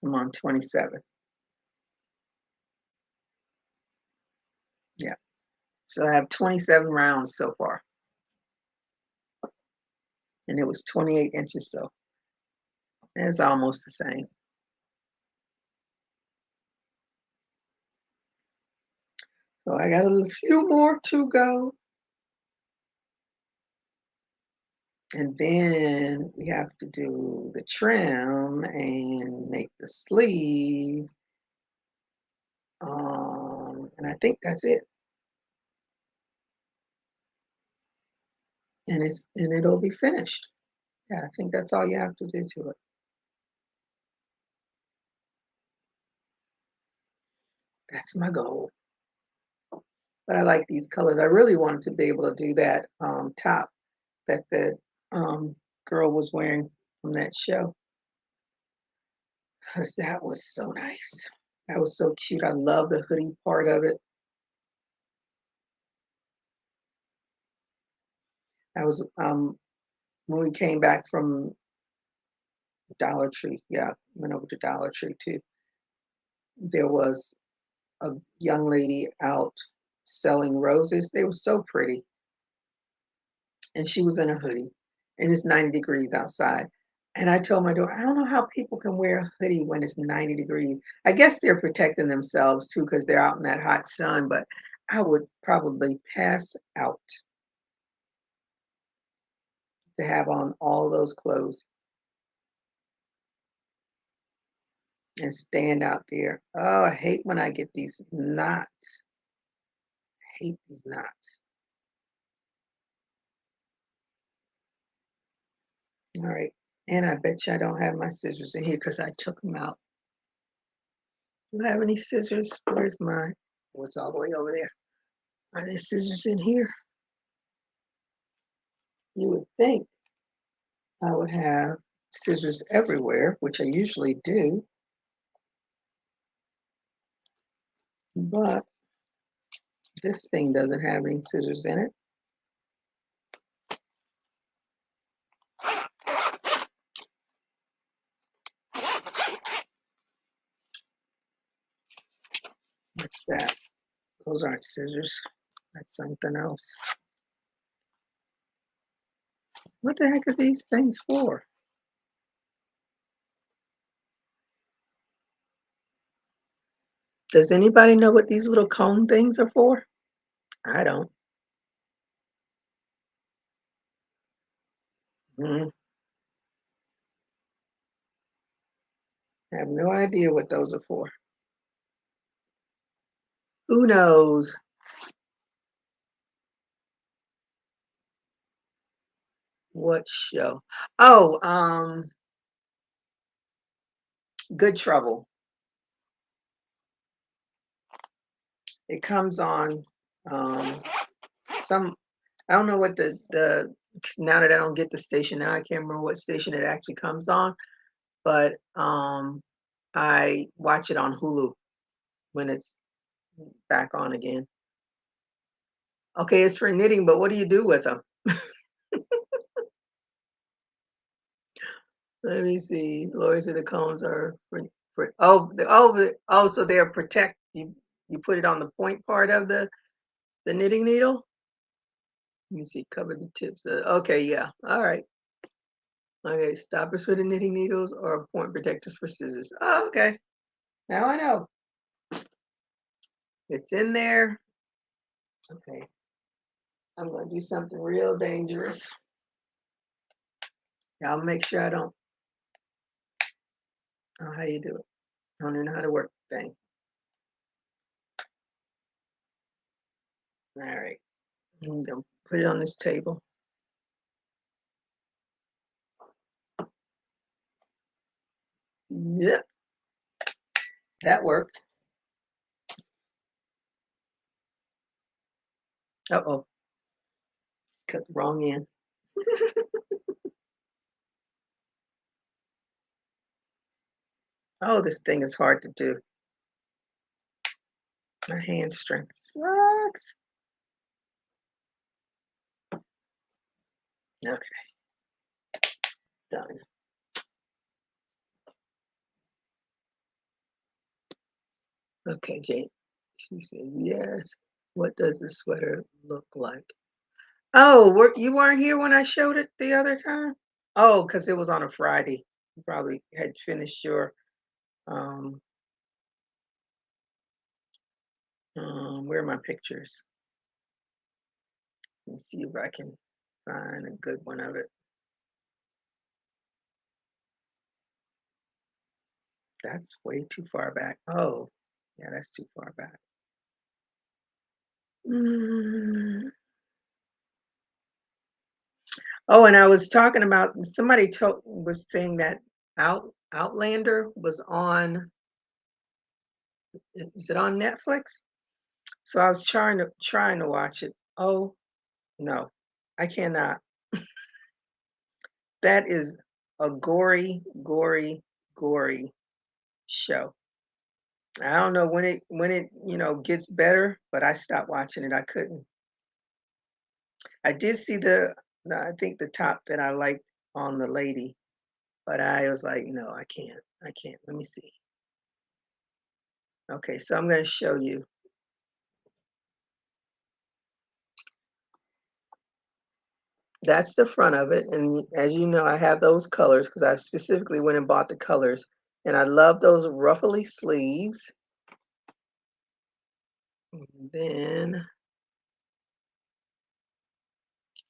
A: I'm on 27. Yeah. So I have 27 rounds so far. And it was 28 inches, so it's almost the same. So I got a few more to go. And then we have to do the trim and make the sleeve. And I think that's it. and it'll be finished. Yeah, I think that's all you have to do to it. That's my goal. But I like these colors. I really wanted to be able to do that top that the girl was wearing from that show, because that was so nice. That was so cute. I love the hoodie part of it. That was when we came back from Dollar Tree. Yeah, went over to Dollar Tree too. There was a young lady out selling roses. They were so pretty. And she was in a hoodie, and it's 90 degrees outside. And I told my daughter, I don't know how people can wear a hoodie when it's 90 degrees. I guess they're protecting themselves too because they're out in that hot sun, but I would probably pass out to have on all those clothes and stand out there. Oh, I hate when I get these knots. I hate these knots. All right. And I bet you I don't have my scissors in here because I took them out. Do you have any scissors? Where's mine? What's all the way over there? Are there scissors in here? You would think I would have scissors everywhere, which I usually do, but this thing doesn't have any scissors in it. What's that? Those aren't scissors. That's something else. What the heck are these things for? Does anybody know what these little cone things are for? I don't. Mm, I have no idea what those are for. Who knows? What show? Oh, Good Trouble. It comes on um some I don't know what the now that I don't get the station now, I can't remember what station it actually comes on, but I watch it on Hulu when it's back on again. Okay, it's for knitting, but what do you do with them? Let me see. Lori said the cones are for so they're protect you put it on the point part of the knitting needle. Let me see. Cover the tips. Okay, yeah. All right. Okay, stoppers for the knitting needles or point protectors for scissors. Oh, okay. Now I know. It's in there. Okay. I'm going to do something real dangerous. I'll make sure I don't know how you do it. I don't even know how to work the thing. All right. I'm going to put it on this table. Yep. That worked. Uh-oh. Cut the wrong end. Oh, this thing is hard to do. My hand strength sucks. Okay, done. Okay, Jane. She says, yes. What does the sweater look like? Oh, you weren't here when I showed it the other time? Oh, because it was on a Friday. You probably had finished your, um, where are my pictures? Let me see if I can find a good one of it. That's way too far back. Oh, yeah, that's too far back. Mm, Oh, and I was talking about somebody told was saying that Outlander was on is it on Netflix? So I was trying to watch it. Oh, no. I cannot. That is a gory, gory, gory show. I don't know when it gets better, but I stopped watching it. I couldn't. I did see I think the top that I liked on the lady, but I was like, no, I can't. I can't. Let me see. Okay, so I'm going to show you. That's the front of it, and as you know, I have those colors because I specifically went and bought the colors, and I love those ruffly sleeves. And then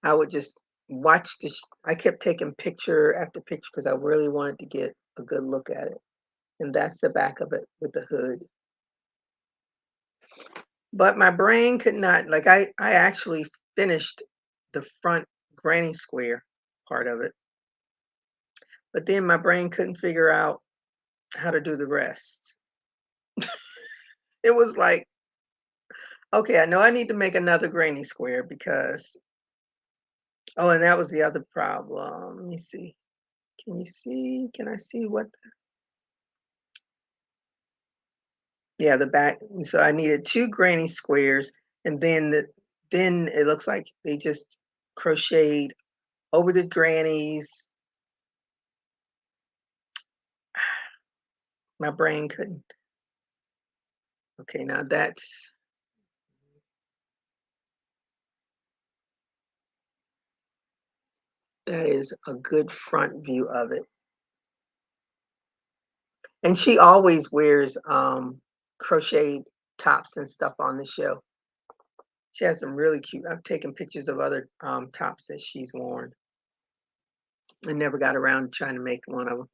A: I would just watch I kept taking picture after picture because I really wanted to get a good look at it. And that's the back of it with the hood. But my brain could not, like, I actually finished the front granny square part of it, but then my brain couldn't figure out how to do the rest. It was like, okay, I know I need to make another granny square because, oh, and that was the other problem. Let me see. Can you see? Can I see what? Yeah, the back. So I needed two granny squares, and then it looks like they just crocheted over the grannies. My brain couldn't. Okay, now that is a good front view of it. And she always wears crocheted tops and stuff on the show. She has some really cute. I've taken pictures of other tops that she's worn. I never got around to trying to make one of them.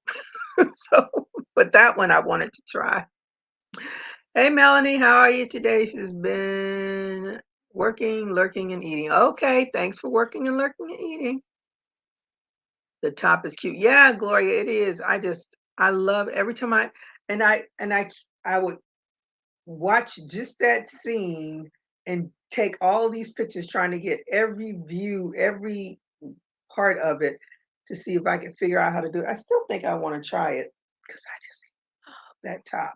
A: So, but that one I wanted to try. Hey, Melanie, how are you today? She's been working, lurking, and eating. Okay, thanks for working and lurking and eating. The top is cute. Yeah, Gloria, it is. I love every time I would watch just that scene and take all these pictures trying to get every view, every part of it to see if I can figure out how to do it. I still think I want to try it because I just love that top.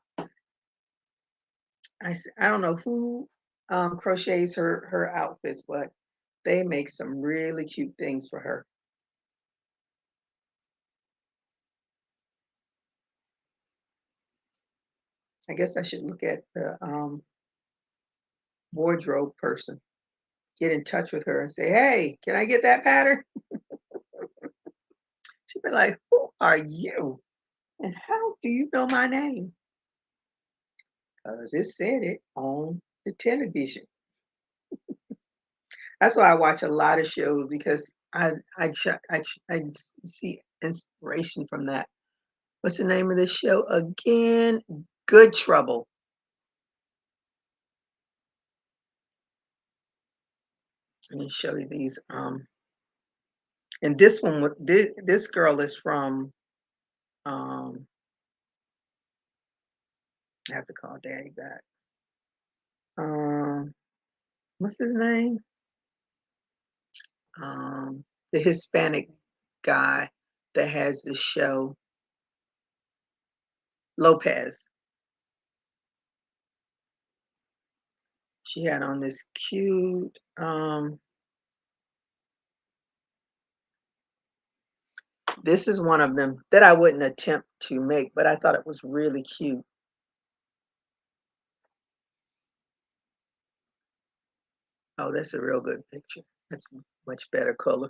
A: I don't know who crochets her outfits, but they make some really cute things for her. I guess I should look at the wardrobe person, get in touch with her and say, "Hey, can I get that pattern?" She'd be like, "Who are you? And how do you know my name?" Because it said it on the television. That's why I watch a lot of shows because I see inspiration from that. What's the name of this show again? Good Trouble. Let me show you these. And this one, this girl is from. Um, I have to call Daddy back. Um, what's his name? The Hispanic guy that has the show, Lopez. She had on this cute. This is one of them that I wouldn't attempt to make, but I thought it was really cute. Oh, that's a real good picture. That's much better color.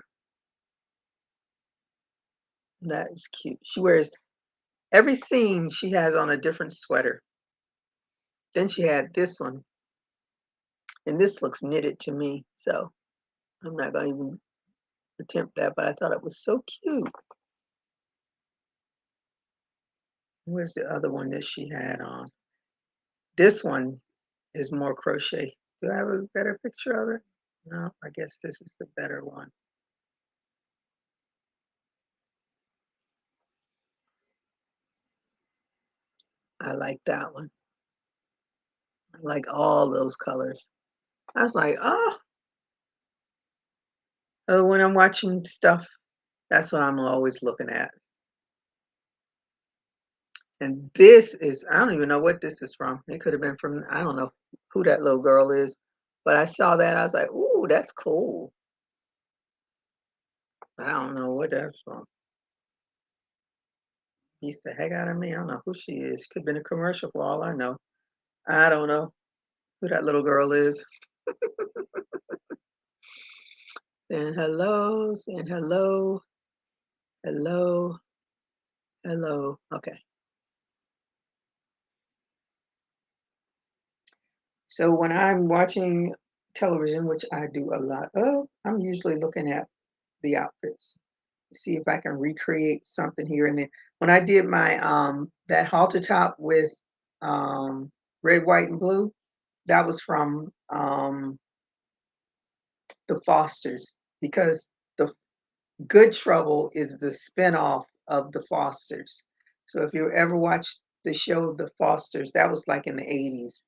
A: That is cute. She wears every scene she has on a different sweater. Then she had this one, and this looks knitted to me, so I'm not going to even attempt that, but I thought it was so cute. Where's the other one that she had on? This one is more crochet. Do I have a better picture of it? No, I guess this is the better one. I like that one. I like all those colors. I was like, "Oh," when I'm watching stuff, that's what I'm always looking at. And this is I don't even know what this is from. It could have been from I don't know who that little girl is, but I saw that, I was like, "Ooh, that's cool." I don't know what that's from. Beats the heck out of me. I don't know who she is. Could have been a commercial for all I know. I don't know who that little girl is. Saying hello, saying hello, hello, hello. Okay. So when I'm watching television, which I do a lot of, I'm usually looking at the outfits, see if I can recreate something here and there. When I did my that halter top with um red, white, and blue, that was from the Fosters because the Good Trouble is the spinoff of the Fosters. So if you ever watched the show The Fosters, that was like in the 80s.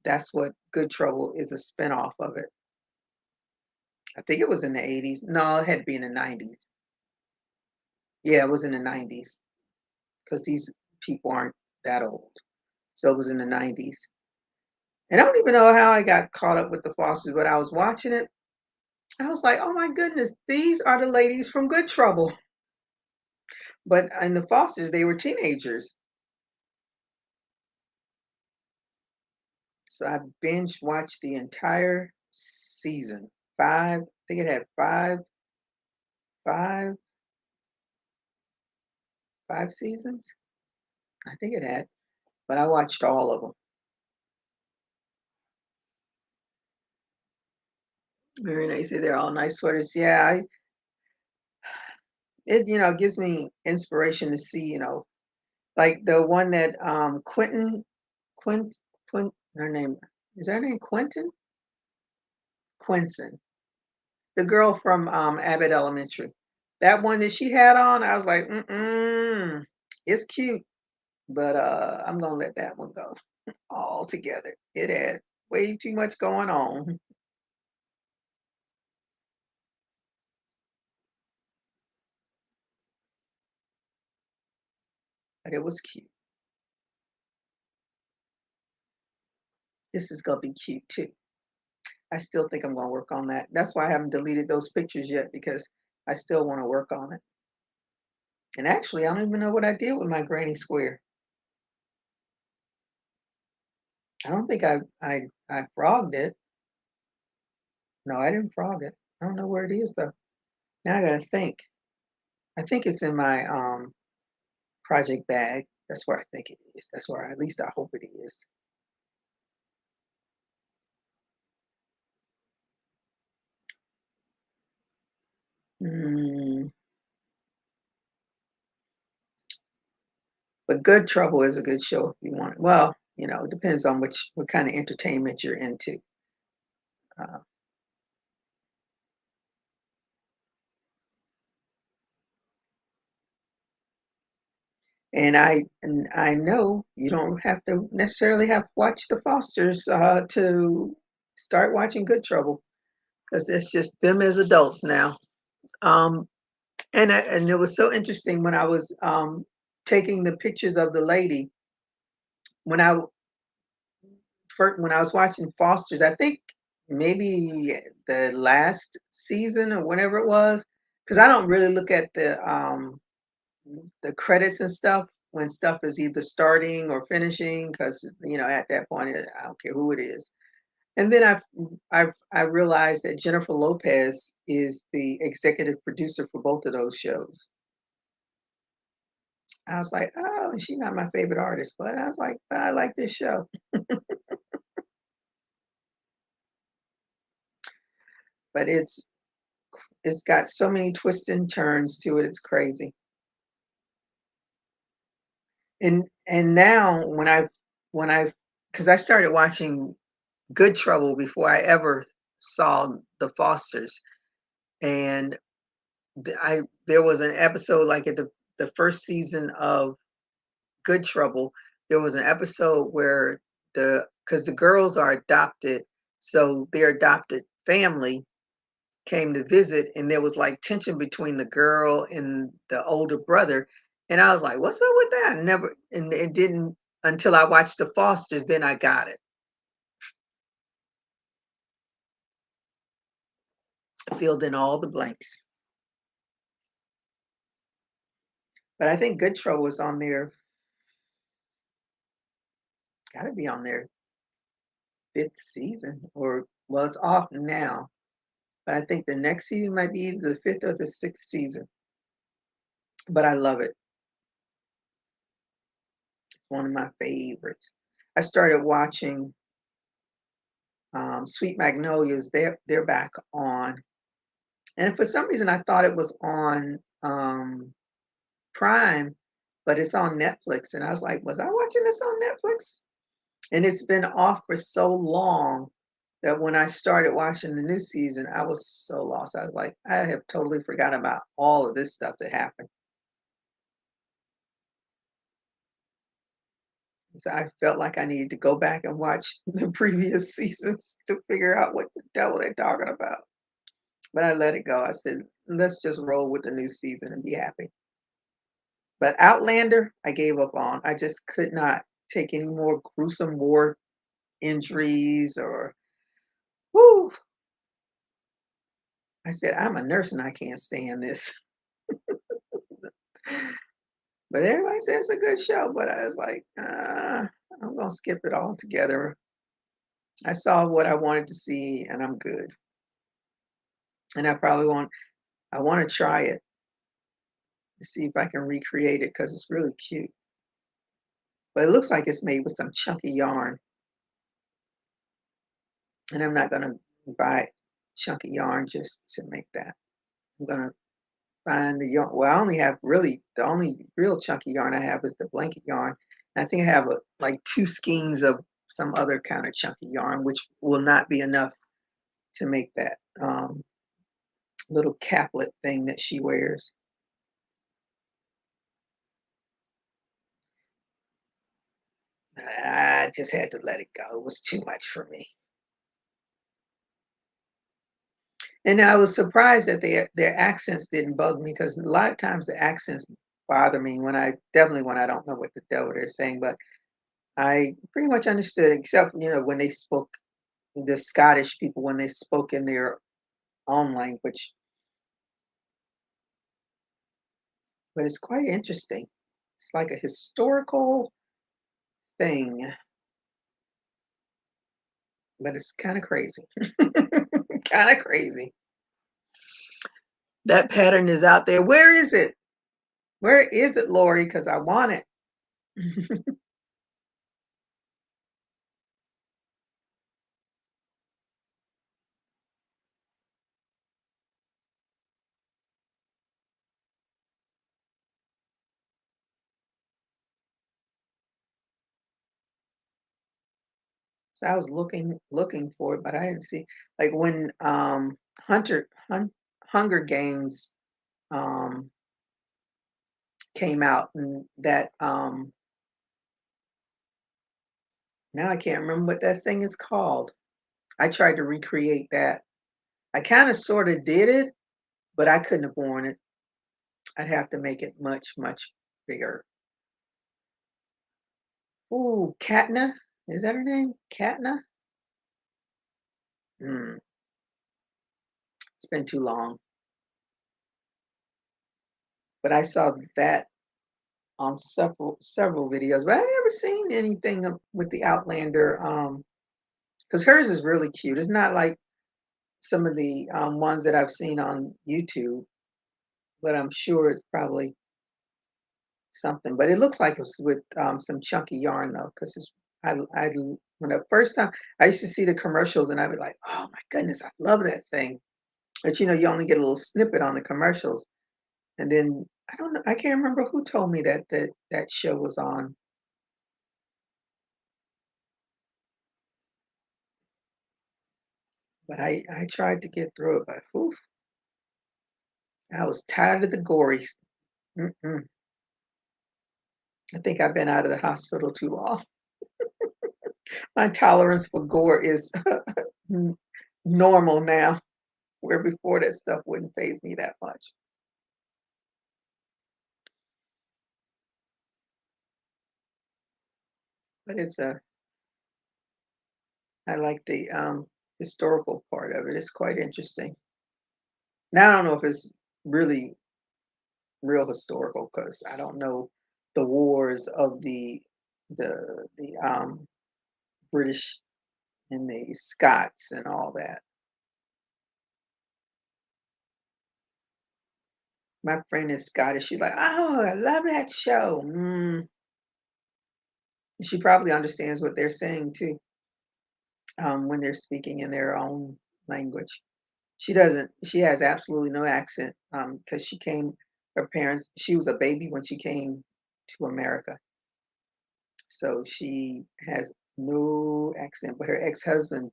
A: That's what Good Trouble is a spinoff of it. I think it was in the 80s. No, it had to be in the 90s. Yeah, it was in the 90s because these people aren't that old. So it was in the 90s. And I don't even know how I got caught up with the Fosters, but I was watching it. I was like, oh my goodness, these are the ladies from Good Trouble. But in the Fosters, they were teenagers. So I binge watched the entire season. Five, I think it had five, five seasons. I think it had, but I watched all of them. Very nice. They're all nice sweaters. Yeah, it gives me inspiration to see like the one that Quint her name is her name Quinson, the girl from Abbott Elementary. That one that she had on, I was like, mm-mm, it's cute, but I'm gonna let that one go altogether. It had way too much going on, but it was cute. This is gonna be cute too. I still think I'm gonna work on that. That's why I haven't deleted those pictures yet because I still want to work on it. And actually, I don't even know what I did with my granny square. I don't think I frogged it. No, I didn't frog it. I don't know where it is though. Now I gotta think. I think it's in my project bag. That's where I think it is. That's where at least I hope it is. Mm, but Good Trouble is a good show if you want. Well, it depends on what kind of entertainment you're into. Uh, and I know you don't have to necessarily have to watch The Fosters to start watching Good Trouble because it's just them as adults now. Um, and it was so interesting when I was taking the pictures of the lady when I first when I was watching Fosters. I think maybe the last season or whenever it was, because I don't really look at the credits and stuff when stuff is either starting or finishing because at that point I don't care who it is. And then I realized that Jennifer Lopez is the executive producer for both of those shows. I was like, oh, she's not my favorite artist, but I was like, but I like this show. But it's got so many twists and turns to it. It's crazy. And now when I because I started watching Good Trouble before I ever saw The Fosters, and there was an episode like at the first season of Good Trouble there was an episode where because the girls are adopted, so their adopted family came to visit, and there was like tension between the girl and the older brother. And I was like, what's up with that? Never, and it didn't until I watched the Fosters, then I got it. Filled in all the blanks. But I think Good Trouble was on there, gotta be on their fifth season, or was off now. But I think the next season might be either the fifth or the sixth season. But I love it. It's one of my favorites. I started watching Sweet Magnolias. They're back on, and for some reason I thought it was on Prime, but it's on Netflix. And I was like, was I watching this on Netflix? And it's been off for so long that when I started watching the new season, I was so lost. I was like, I have totally forgotten about all of this stuff that happened. So I felt like I needed to go back and watch the previous seasons to figure out what the devil they're talking about. But I let it go. I said, let's just roll with the new season and be happy. But Outlander, I gave up on. I just could not take any more gruesome war injuries or, whoo. I said, I'm a nurse and I can't stand this. But everybody says it's a good show. But I was like, I'm going to skip it altogether. I saw what I wanted to see and I'm good. And I want to try it to see if I can recreate it because it's really cute. But it looks like it's made with some chunky yarn. And I'm not going to buy chunky yarn just to make that. I'm going to find the yarn. Well, I only have really, the only real chunky yarn I have is the blanket yarn. And I think I have like 2 skeins of some other kind of chunky yarn, which will not be enough to make that little caplet thing that she wears. I just had to let it go. It was too much for me. And I was surprised that their accents didn't bug me because a lot of times the accents bother me definitely when I don't know what the devil they're saying. But I pretty much understood, except when they spoke, the Scottish people, when they spoke in their own language. But it's quite interesting. It's like a historical thing, but it's kind of crazy. Kind of crazy. That pattern is out there. Where is it? Where is it, Lori? Because I want it. So I was looking for it, but I didn't see. Like when Hunger Games um came out, and that now I can't remember what that thing is called. I tried to recreate that. I kind of sort of did it, but I couldn't have worn it. I'd have to make it much, much bigger. Ooh, Katna. Is that her name? Katna? Mm, it's been too long. But I saw that on several videos, but I never seen anything with the Outlander. Because hers is really cute. It's not like some of the ones that I've seen on YouTube, but I'm sure it's probably something. But it looks like it's with some chunky yarn though, because I when the first time I used to see the commercials and I'd be like, oh my goodness, I love that thing. But you only get a little snippet on the commercials, and then I don't know, I can't remember who told me that show was on. But I tried to get through it, but oof, I was tired of the gory. Mm-mm. I think I've been out of the hospital too long. My tolerance for gore is n normal now, where before that stuff wouldn't faze me that much. But I like the, historical part of it. It's quite interesting. Now I don't know if it's really real historical because I don't know the wars of the British and the Scots and all that. My friend is Scottish. She's like, "Oh, I love that show." She probably understands what they're saying too, when they're speaking in their own language. She doesn't. She has absolutely no accent, because she came. Her parents. She was a baby when she came to America, so she has no accent. But her ex-husband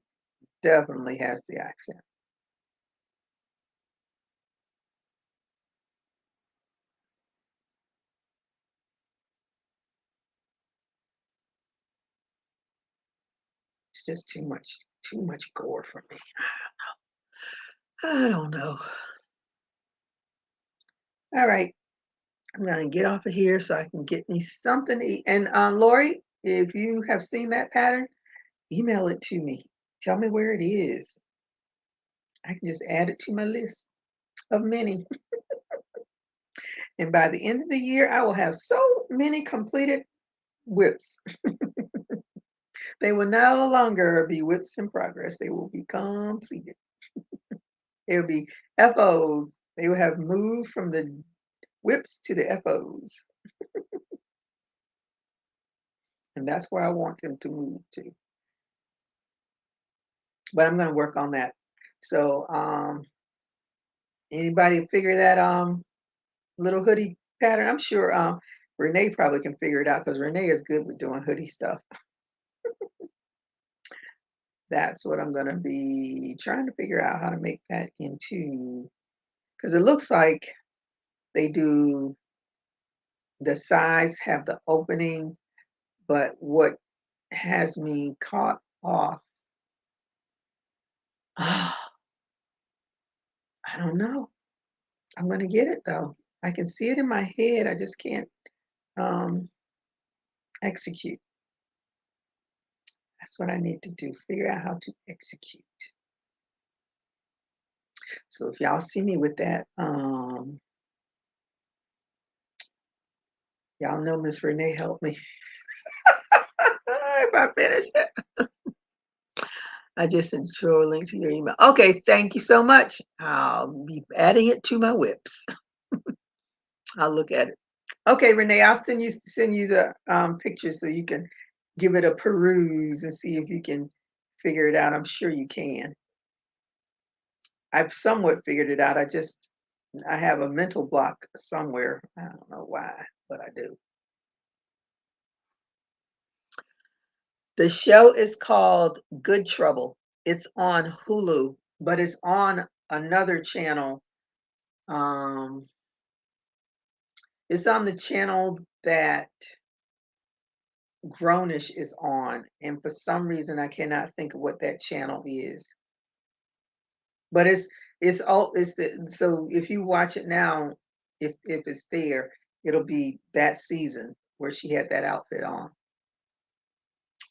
A: definitely has the accent. It's just too much gore for me. I don't know. All right, I'm gonna get off of here so I can get me something to eat. And Lori, if you have seen that pattern, email it to me. Tell me where it is. I can just add it to my list of many. And by the end of the year, I will have so many completed whips. They will no longer be whips in progress. They will be completed. They will be FOs. They will have moved from the whips to the FOs. And that's where I want them to move to. But I'm going to work on that. So, anybody figure that little hoodie pattern? I'm sure Renee probably can figure it out because Renee is good with doing hoodie stuff. That's what I'm going to be trying to figure out how to make that into, because it looks like they do the sides have the opening, but what has me caught off, I don't know. I'm going to get it though. I can see it in my head. I just can't um, execute. That's what I need to do. Figure out how to execute. So if y'all see me with that, y'all know Miss Renee helped me. If I finish it, I just sent you a link to your email. Okay, thank you so much. I'll be adding it to my whips. I'll look at it. Okay, Renee, I'll send you the pictures so you can give it a peruse and see if you can figure it out. I'm sure you can. I've somewhat figured it out. I have a mental block somewhere. I don't know why, but I do. The show is called Good Trouble. It's on Hulu, but it's on another channel. Um, it's on the channel that Grownish is on, and for some reason I cannot think of what that channel is. But it's all it's the so if you watch it now, if it's there, it'll be that season where she had that outfit on.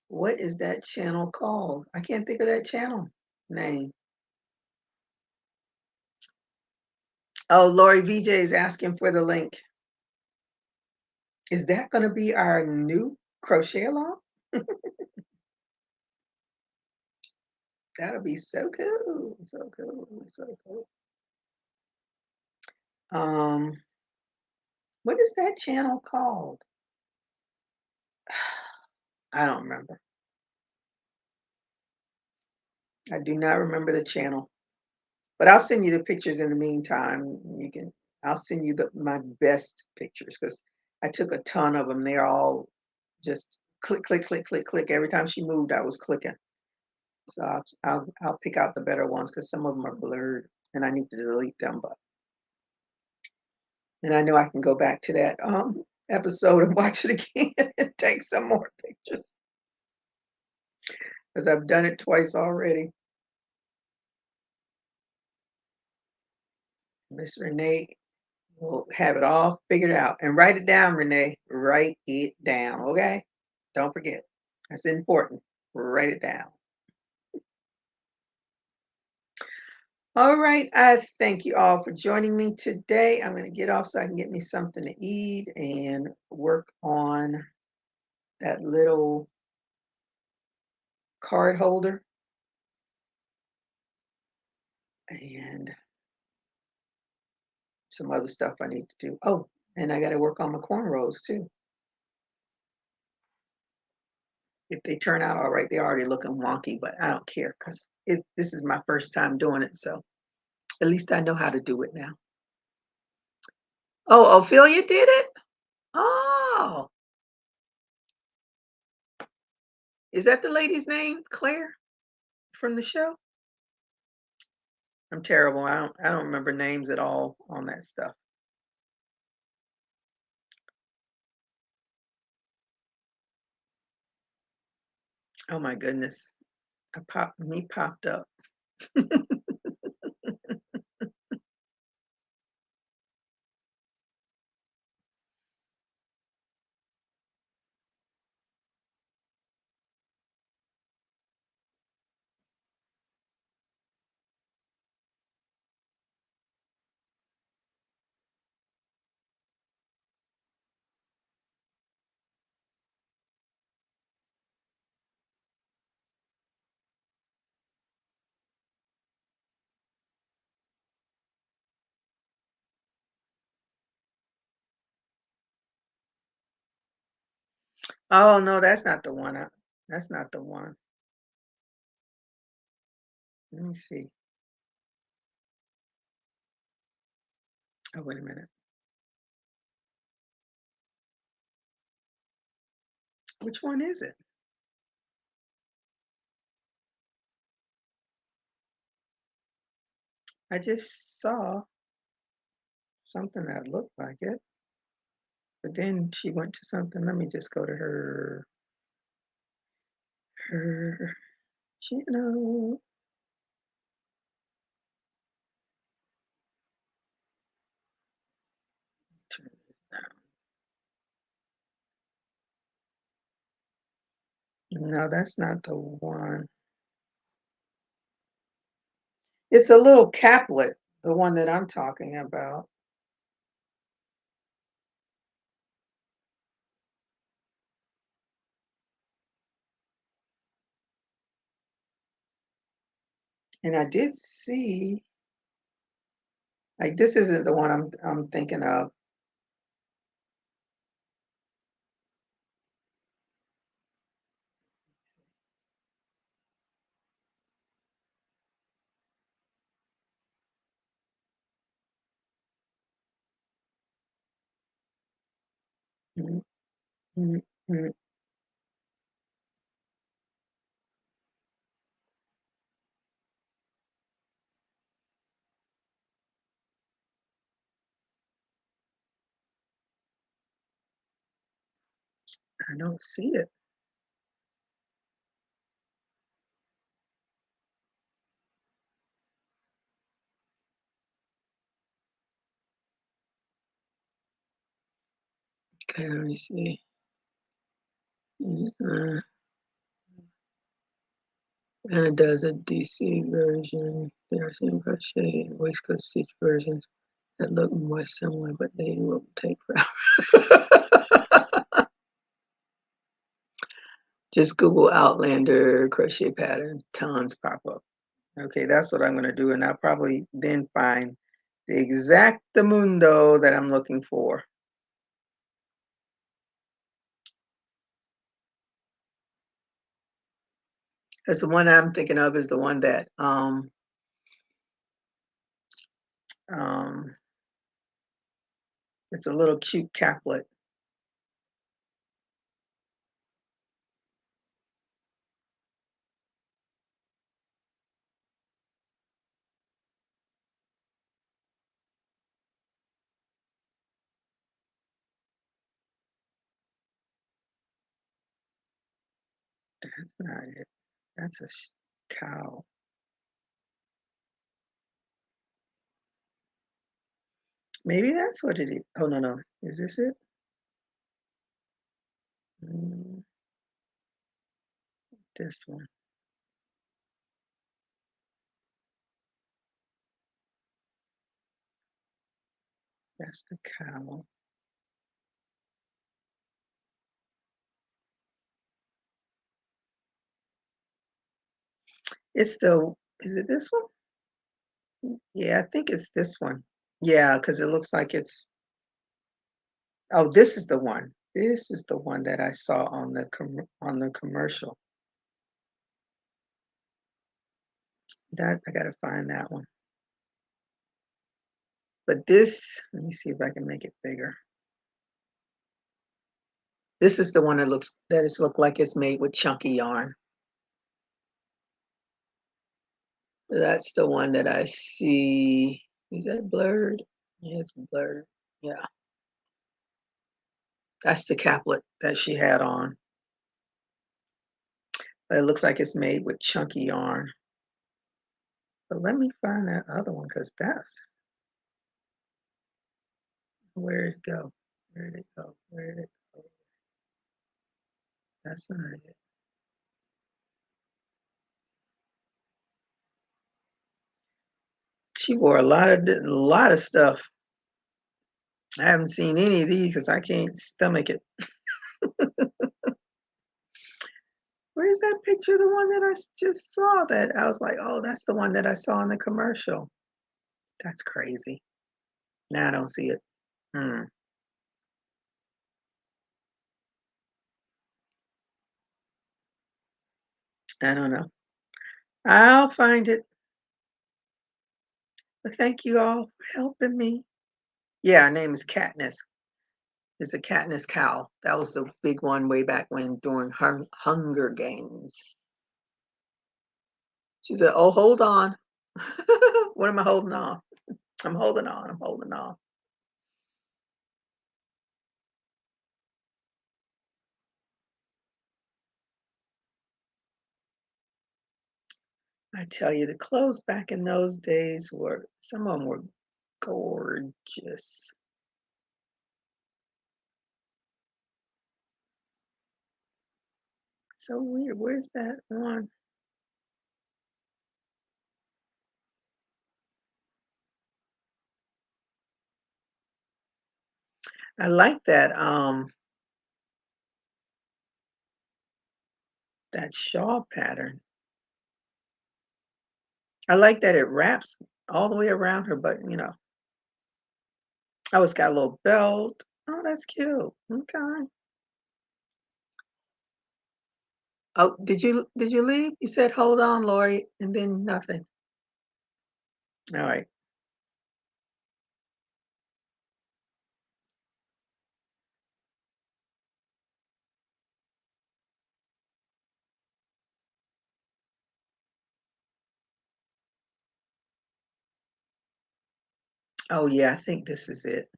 A: What is that channel called? I can't think of that channel name. Oh, Lori VJ is asking for the link. Is that going to be our new crochet along? That'll be so cool, so cool, so cool. Um, what is that channel called? I don't remember. I do not remember the channel. But I'll send you the pictures in the meantime. I'll send you my best pictures because I took a ton of them. They're all just click, click, click, click, click. Every time she moved, I was clicking. So I'll pick out the better ones because some of them are blurred and I need to delete them. But and I know I can go back to that episode and watch it again and take some more pictures because I've done it twice already. Miss Renee will have it all figured out. And write it down, Renee. Write it down, okay? Don't forget. That's important. Write it down. All right. I thank you all for joining me today. I'm going to get off so I can get me something to eat and work on that little card holder and some other stuff I need to do. Oh, and I got to work on my cornrows too. If they turn out all right, they're already looking wonky, but I don't care because this is my first time doing it. So at least I know how to do it now. Oh, Ophelia did it? Oh, is that the lady's name? Claire from the show? I'm terrible. I don't remember names at all on that stuff. Oh my goodness. Me popped up. Oh no, that's not the one. That's not the one. Let me see. Oh, wait a minute. Which one is it? I just saw something that looked like it, but then she went to something. Let me just go to her channel. Turn this down. No, that's not the one. It's a little caplet, the one that I'm talking about. And I did see, like, this isn't the one I'm thinking of. Mm, mm, mm. I don't see it. Okay, let me see. Uh, and it does a DC version. There are some crochet and waistcoat stitch versions that look more similar, but they will take forever. Just Google Outlander crochet patterns, tons pop up. Okay, that's what I'm going to do, and I'll probably then find the exactamundo that I'm looking for. Because the one I'm thinking of is the one that um, it's a little cute caplet. That's not it. That's a cow. Maybe that's what it is. Oh, no, no. Is this it? Mm, this one. That's the cow. It's the, is it this one? Yeah, I think it's this one. Yeah, because it looks like it's, oh, this is the one. This is the one that I saw on the on the commercial. That I gotta find that one. But this, let me see if I can make it bigger. This is the one that looks that is look like it's made with chunky yarn. That's the one that I see. Is that blurred? Yeah, it's blurred. Yeah, that's the caplet that she had on. But it looks like it's made with chunky yarn. But let me find that other one because that's where it go. Where did it go? Where did it go? That's not it. She wore a lot of stuff. I haven't seen any of these because I can't stomach it. Where's that picture? The one that I just saw that I was like, oh, that's the one that I saw in the commercial. That's crazy. Now I don't see it. Hmm. I don't know. I'll find it. But thank you all for helping me. Yeah, her name is Katniss. It's a Katniss cow. That was the big one way back when during Hunger Games. She said, "Oh, hold on. What am I holding on? I'm holding on. I'm holding on." I tell you, the clothes back in those days were some of them were gorgeous. So weird. Where's that one? I like that shawl pattern. I like that it wraps all the way around her, but oh, it's got a little belt. Oh, that's cute. Okay. Oh, did you leave? You said hold on, Lori, and then nothing. All right. Oh yeah, I think this is it.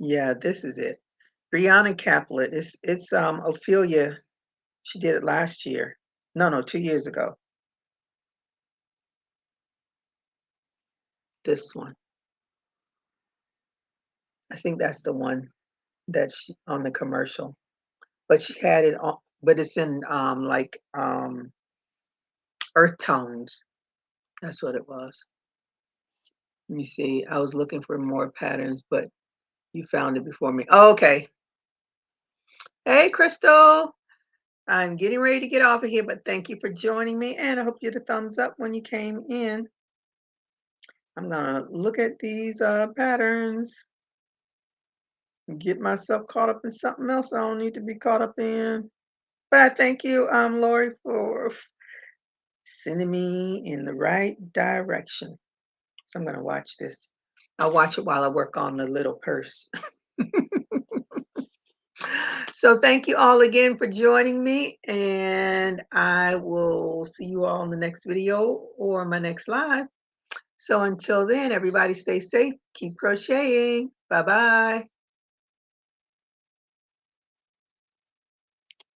A: Yeah, this is it. Brianna Caplet. It's Ophelia. She did it last year. No, no, 2 years ago. This one. I think that's the one that she on the commercial. But she had it on, but it's in like earth tones. That's what it was. Let me see. I was looking for more patterns, but you found it before me. Oh, okay. Hey, Crystal. I'm getting ready to get off of here, but thank you for joining me, and I hope you had a thumbs up when you came in. I'm gonna look at these patterns and get myself caught up in something else I don't need to be caught up in. But thank you, Lori, for sending me in the right direction. So I'm gonna watch this. I'll watch it while I work on the little purse. So thank you all again for joining me, and I will see you all in the next video or my next live. So until then, everybody stay safe, keep crocheting. Bye bye.